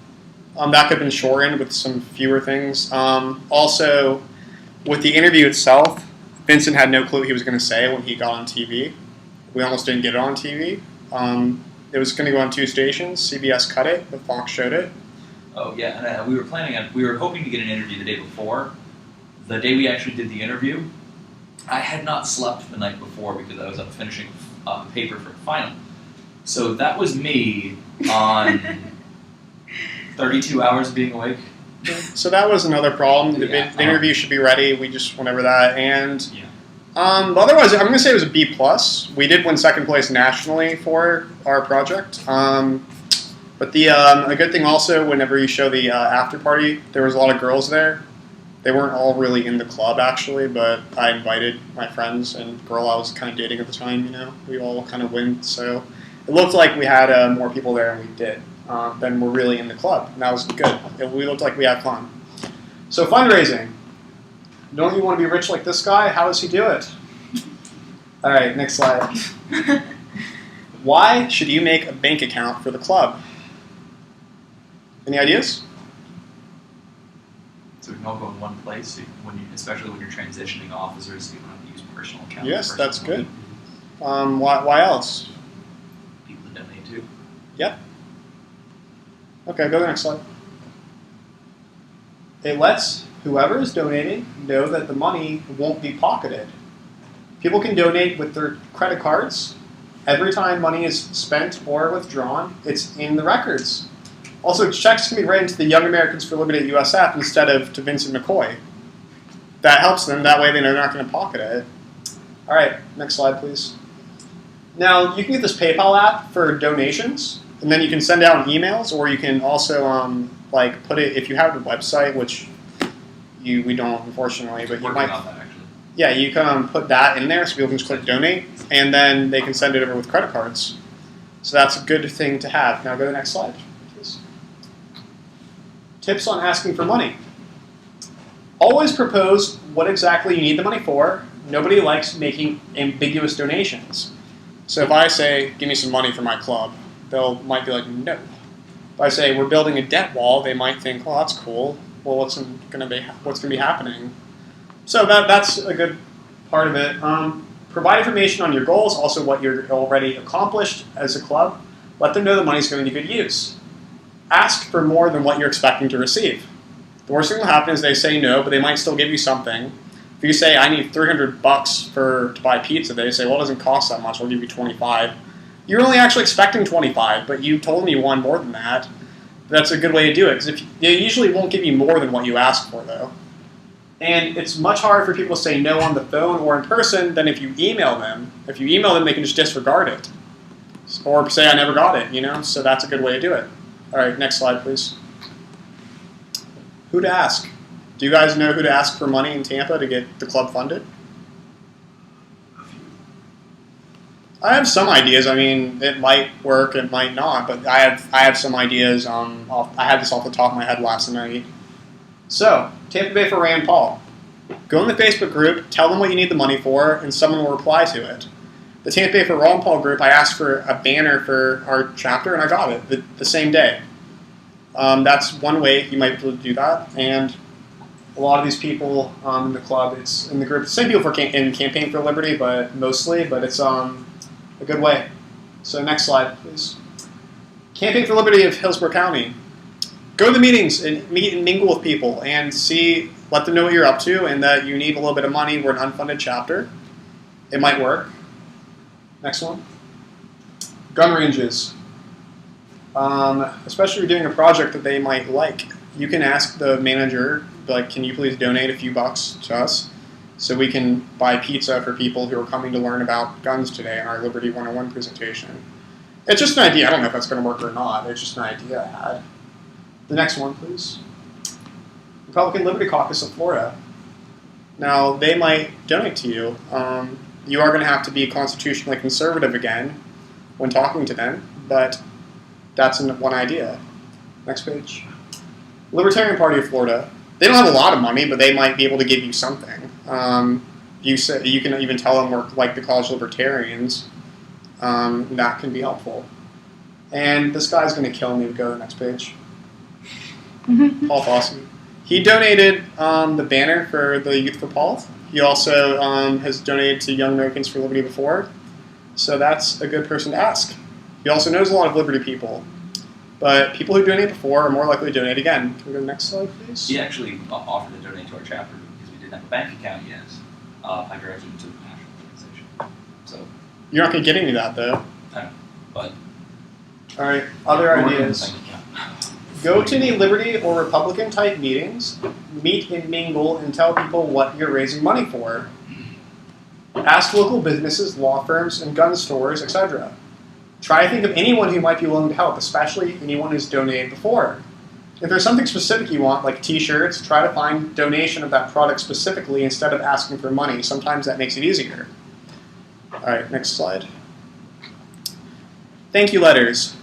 That could have been shortened with some fewer things. Also, with the interview itself, Vincent had no clue what he was going to say when he got on TV. We almost didn't get it on TV. It was going to go on 2 stations. CBS cut it, but Fox showed it. Oh yeah, and we were hoping to get an interview the day before. The day we actually did the interview, I had not slept the night before because I was up finishing paper for the final. So that was me on 32 hours of being awake. So that was another problem. The Yeah. interview should be ready. We just went over that. And Yeah. otherwise, I'm going to say it was a B+. We did win second place nationally for our project. But a good thing also, whenever you show the after party, there was a lot of girls there. They weren't all really in the club, actually, but I invited my friends and girl I was kind of dating at the time, you know. We all kind of went, so it looked like we had more people there than we did, than were really in the club, and that was good. We looked like we had fun. So fundraising. Don't you want to be rich like this guy? How does he do it? All right, next slide. Why should you make a bank account for the club? Any ideas? So we can all go in one place, so especially when you're transitioning officers, so you don't have to use personal accounts. Yes, that's good. Why else? People to donate to. Yep. Okay, go to the next slide. It lets whoever is donating know that the money won't be pocketed. People can donate with their credit cards. Every time money is spent or withdrawn, it's in the records. Also, checks can be written to the Young Americans for Liberty at USF instead of to Vincent McCoy. That helps them. That way they know they're not going to pocket it. All right, next slide, please. Now, you can get this PayPal app for donations, and then you can send out emails, or you can also put it, if you have a website, which we don't, unfortunately, but you Working might. on that, actually. Yeah, you can put that in there so people can just click donate, and then they can send it over with credit cards. So that's a good thing to have. Now go to the next slide, please. Tips on asking for money. Always propose what exactly you need the money for. Nobody likes making ambiguous donations. So if I say, give me some money for my club, might be like, no. If I say, we're building a debt wall, they might think, well, that's cool. Well, what's going to be happening? So that's a good part of it. Provide information on your goals, also what you're already accomplished as a club. Let them know the money's going to good use. Ask for more than what you're expecting to receive. The worst thing will happen is they say no, but they might still give you something. If you say, I need $300 to buy pizza, they say, well, it doesn't cost that much, I'll give you 25. You're only actually expecting 25, but you told me you want more than that. That's a good way to do it, because they usually won't give you more than what you ask for, though. And it's much harder for people to say no on the phone or in person than if you email them. If you email them, they can just disregard it. Or say, I never got it, you know? So that's a good way to do it. All right, next slide, please. Who to ask? Do you guys know who to ask for money in Tampa to get the club funded? I have some ideas. I mean, it might work, it might not, but I have some ideas. I had this off the top of my head last night. So, Tampa Bay for Rand Paul. Go in the Facebook group, tell them what you need the money for, and someone will reply to it. The Tampa Bay for Rand Paul group, I asked for a banner for our chapter, and I got it the same day. That's one way you might be able to do that, and a lot of these people in the club, it's in the group, same people in Campaign for Liberty, but it's a good way. So next slide, please. Campaign for Liberty of Hillsborough County. go to the meetings and meet and mingle with people and let them know what you're up to and that you need a little bit of money. We're an unfunded chapter. It might work. Next one. Gun ranges. Especially if you're doing a project that they might like. You can ask the manager, like, can you please donate a few bucks to us so we can buy pizza for people who are coming to learn about guns today in our Liberty 101 presentation. It's just an idea. I don't know if that's going to work or not. It's just an idea I had. The next one, please. Republican Liberty Caucus of Florida. Now, they might donate to you. You are going to have to be constitutionally conservative again when talking to them, but that's one idea. Next page. Libertarian Party of Florida. They don't have a lot of money, but they might be able to give you something. You can even tell them we're like the college libertarians. That can be helpful. And this guy's going to kill me. Go to the next page. Paul Fossey. He donated the banner for the Youth for Paul. He also has donated to Young Americans for Liberty before. So that's a good person to ask. He also knows a lot of Liberty people. But people who donate before are more likely to donate again. Can we go to the next slide, please? He actually offered to donate to our chapter because we didn't have a bank account yet. I directed him to the national organization. So You're not going to get any of that, though. I know, but All right, other we're in the ideas. bank account. Go to any Liberty or Republican-type meetings, meet and mingle, and tell people what you're raising money for. Ask local businesses, law firms, and gun stores, etc. Try to think of anyone who might be willing to help, especially anyone who's donated before. If there's something specific you want, like t-shirts, try to find donation of that product specifically instead of asking for money. Sometimes that makes it easier. All right, next slide. Thank you letters.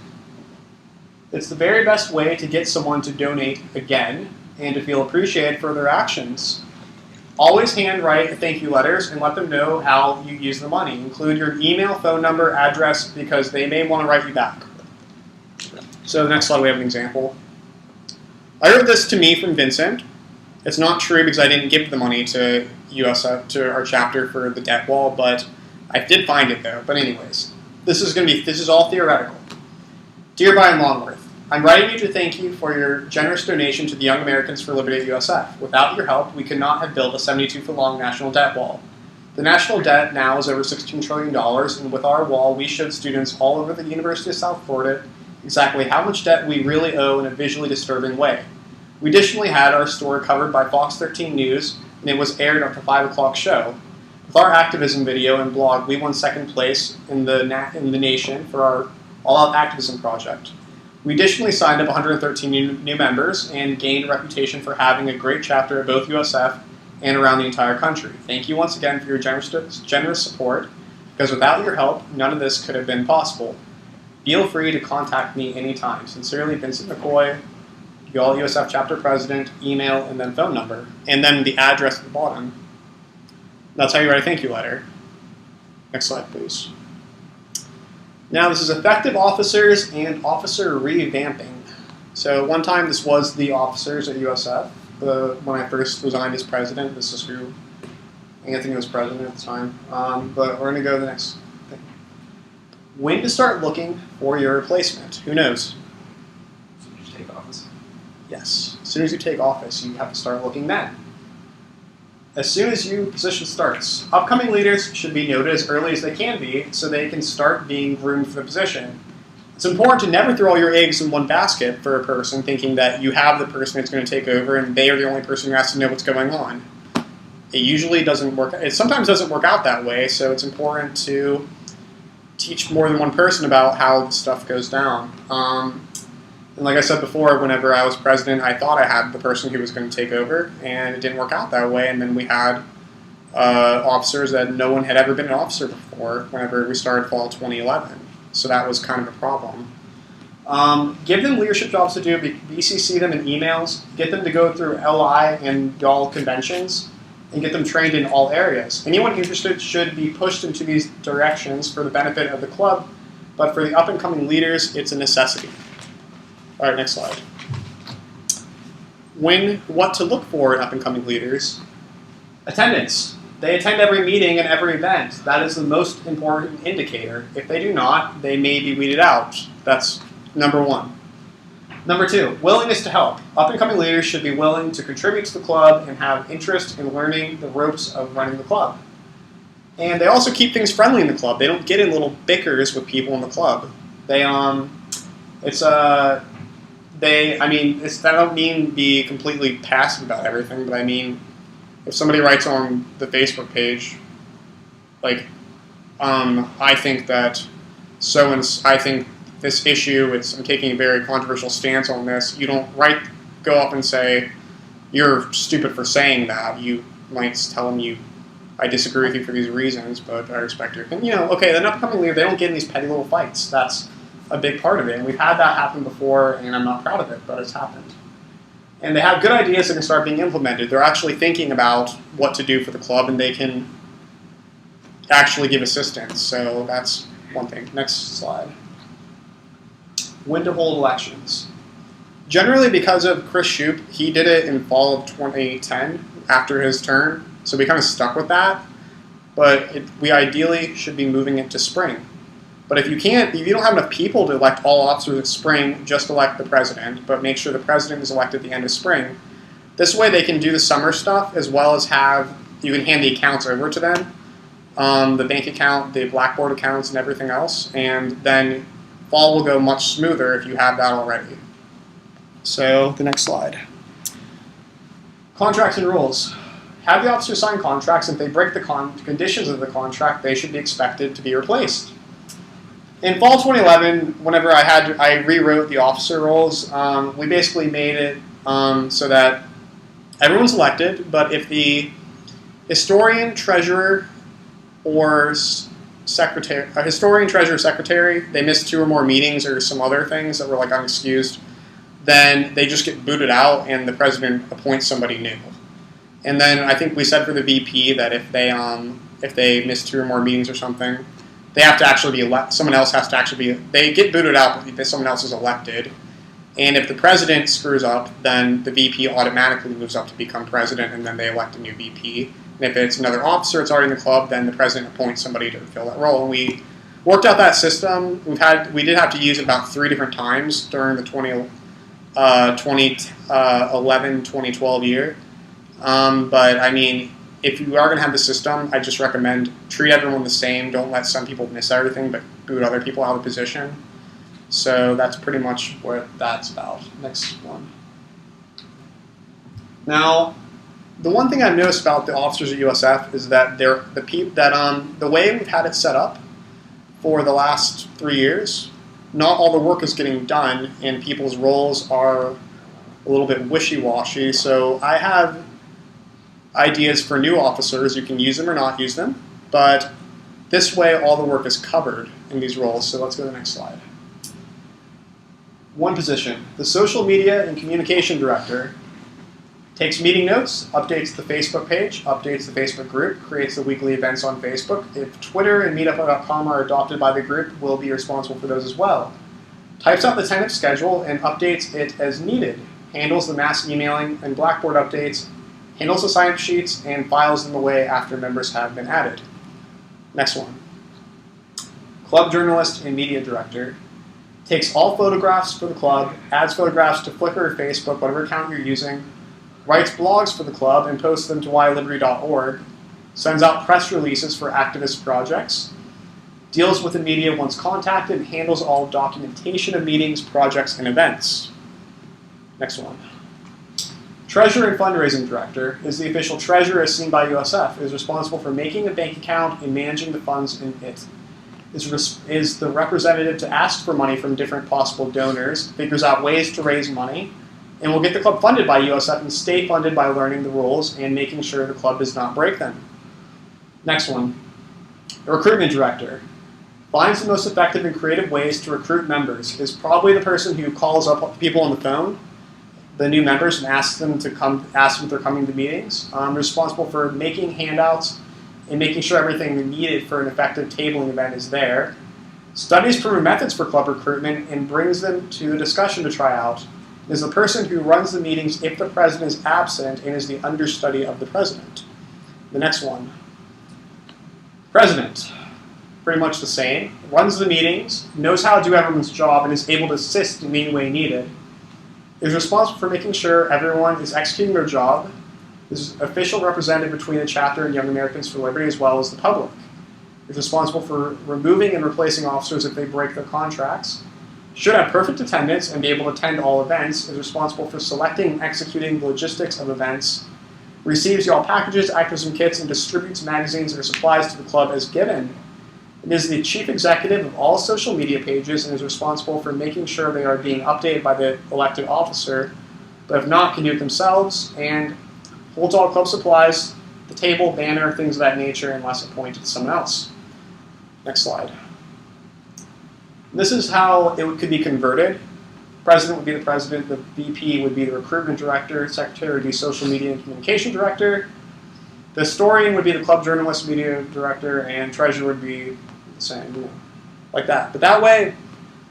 It's the very best way to get someone to donate again and to feel appreciated for their actions. Always handwrite thank you letters and let them know how you use the money. Include your email, phone number, address, because they may want to write you back. So the next slide we have an example. I wrote this to me from Vincent. It's not true because I didn't give the money to USF, to our chapter for the debt wall, but I did find it though. But anyways, this is all theoretical. Dear Byron Longworth, I'm writing you to thank you for your generous donation to the Young Americans for Liberty at USF. Without your help, we could not have built a 72-foot-long national debt wall. The national debt now is over $16 trillion, and with our wall, we showed students all over the University of South Florida exactly how much debt we really owe in a visually disturbing way. We additionally had our story covered by Fox 13 News, and it was aired after 5 o'clock show. With our activism video and blog, we won second place in the nation for our all-out activism project. We additionally signed up 113 new members and gained a reputation for having a great chapter at both USF and around the entire country. Thank you once again for your generous support, because without your help, none of this could have been possible. Feel free to contact me anytime. Sincerely, Vincent McCoy, Y'all USF chapter president, email, and then phone number, and then the address at the bottom. That's how you write a thank you letter. Next slide, please. Now, this is effective officers and officer revamping. So one time this was the officers at USF. When I first resigned as president, this is who Anthony was president at the time. But we're going to go to the next thing. When to start looking for your replacement? Who knows? As soon as you take office. Yes. As soon as you take office, you have to start looking then. As soon as your position starts, upcoming leaders should be noted as early as they can be so they can start being groomed for the position. It's important to never throw all your eggs in one basket for a person thinking that you have the person that's going to take over and they are the only person who has to know what's going on. It usually doesn't work. It sometimes doesn't work out that way, so it's important to teach more than one person about how the stuff goes down. And like I said before, whenever I was president, I thought I had the person who was going to take over, and it didn't work out that way. And then we had officers that no one had ever been an officer before whenever we started fall 2011. So that was kind of a problem. Give them leadership jobs to do, BCC them in emails, get them to go through LI and y'all conventions, and get them trained in all areas. Anyone interested should be pushed into these directions for the benefit of the club, but for the up-and-coming leaders, it's a necessity. All right, next slide. What to look for in up-and-coming leaders? Attendance. They attend every meeting and every event. That is the most important indicator. If they do not, they may be weeded out. That's number one. Number 2, willingness to help. Up-and-coming leaders should be willing to contribute to the club and have interest in learning the ropes of running the club. And they also keep things friendly in the club. They don't get in little bickers with people in the club. I don't mean be completely passive about everything, but I mean, if somebody writes on the Facebook page, like, I think that I think this issue, I'm taking a very controversial stance on this, you don't go up and say, you're stupid for saying that. You might tell them I disagree with you for these reasons, but I respect your opinion. Okay, the upcoming leader, they don't get in these petty little fights. That's a big part of it. And we've had that happen before, and I'm not proud of it, but it's happened. And they have good ideas that can start being implemented. They're actually thinking about what to do for the club, and they can actually give assistance. So that's one thing. Next slide. When to hold elections. Generally, because of Chris Shoup, he did it in fall of 2010 after his term, so we kind of stuck with that. But we ideally should be moving it to spring. But if you don't have enough people to elect all officers in spring, just elect the president, but make sure the president is elected at the end of spring. This way they can do the summer stuff as well as you can hand the accounts over to them, the bank account, the Blackboard accounts, and everything else, and then fall will go much smoother if you have that already. So, the next slide. Contracts and rules. Have the officers sign contracts, and if they break the conditions of the contract, they should be expected to be replaced. In fall 2011, whenever I rewrote the officer roles, we basically made it so that everyone's elected, but if the historian, treasurer, or secretary, they missed 2 or more meetings or some other things that were like unexcused, then they just get booted out and the president appoints somebody new. And then I think we said for the VP that if they miss 2 or more meetings or something, they have to actually be someone else has to actually be, they get booted out, but someone else is elected. And if the president screws up, then the VP automatically moves up to become president, and then they elect a new VP. And if it's another officer that's already in the club, then the president appoints somebody to fill that role. And we worked out that system. We did have to use it about 3 different times during the 2011-2012 year. But I mean, if you are going to have the system, I just recommend treat everyone the same. Don't let some people miss everything, but boot other people out of position. So that's pretty much what that's about. Next one. Now, the one thing I've noticed about the officers at USF is that the way we've had it set up for the last 3 years, not all the work is getting done, and people's roles are a little bit wishy-washy. So I have ideas for new officers. You can use them or not use them, but this way all the work is covered in these roles. So let's go to the next slide. One position, the social media and communication director, takes meeting notes, updates the Facebook page, updates the Facebook group, creates the weekly events on Facebook. If Twitter and Meetup.com are adopted by the group, we'll be responsible for those as well. Types out the tentative schedule and updates it as needed. Handles the mass emailing and Blackboard updates, handles the sign-up sheets, and files them away after members have been added. Next one. Club journalist and media director. Takes all photographs for the club, adds photographs to Flickr or Facebook, whatever account you're using, writes blogs for the club and posts them to whyliberty.org, sends out press releases for activist projects, deals with the media once contacted, and handles all documentation of meetings, projects, and events. Next one. Treasurer and fundraising director is the official treasurer as seen by USF, is responsible for making a bank account and managing the funds in it. Is the representative to ask for money from different possible donors, figures out ways to raise money, and will get the club funded by USF and stay funded by learning the rules and making sure the club does not break them. Next one. The recruitment director finds the most effective and creative ways to recruit members, is probably the person who calls up people on the phone, the new members, and asks them if they're coming to meetings. Responsible for making handouts and making sure everything needed for an effective tabling event is there. Studies proven methods for club recruitment and brings them to the discussion to try out. Is the person who runs the meetings if the president is absent and is the understudy of the president. The next one. President. Pretty much the same. Runs the meetings, knows how to do everyone's job, and is able to assist in any way needed. is responsible for making sure everyone is executing their job, is an official representative between the chapter and Young Americans for Liberty as well as the public. Is responsible for removing and replacing officers if they break their contracts, should have perfect attendance and be able to attend all events, is responsible for selecting and executing the logistics of events, receives y'all packages, activism kits, and distributes magazines or supplies to the club as given. It is the chief executive of all social media pages and is responsible for making sure they are being updated by the elected officer, but if not, can do it themselves, and holds all club supplies, the table, banner, things of that nature, unless appointed to someone else. Next slide. This is how it could be converted. President would be the president, the VP would be the recruitment director, secretary would be social media and communication director, the historian would be the club journalist, media director, and treasurer would be the same, like that. But that way,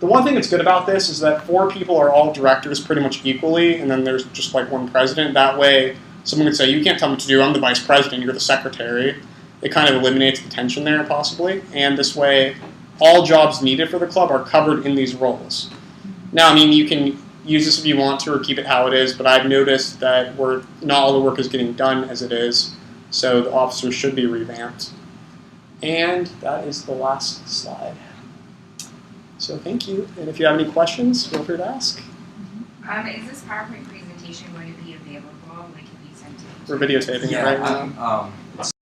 the one thing that's good about this is that 4 people are all directors pretty much equally, and then there's just like one president. That way, someone could say, you can't tell me what to do, I'm the vice president, you're the secretary. It kind of eliminates the tension there, possibly, and this way, all jobs needed for the club are covered in these roles. Now, I mean, you can use this if you want to or keep it how it is, but I've noticed that not all the work is getting done as it is, so the officers should be revamped. And that is the last slide. So thank you, and if you have any questions, feel free to ask. Is this PowerPoint presentation going to be available? Like, if you sent it? We're videotaping it right now.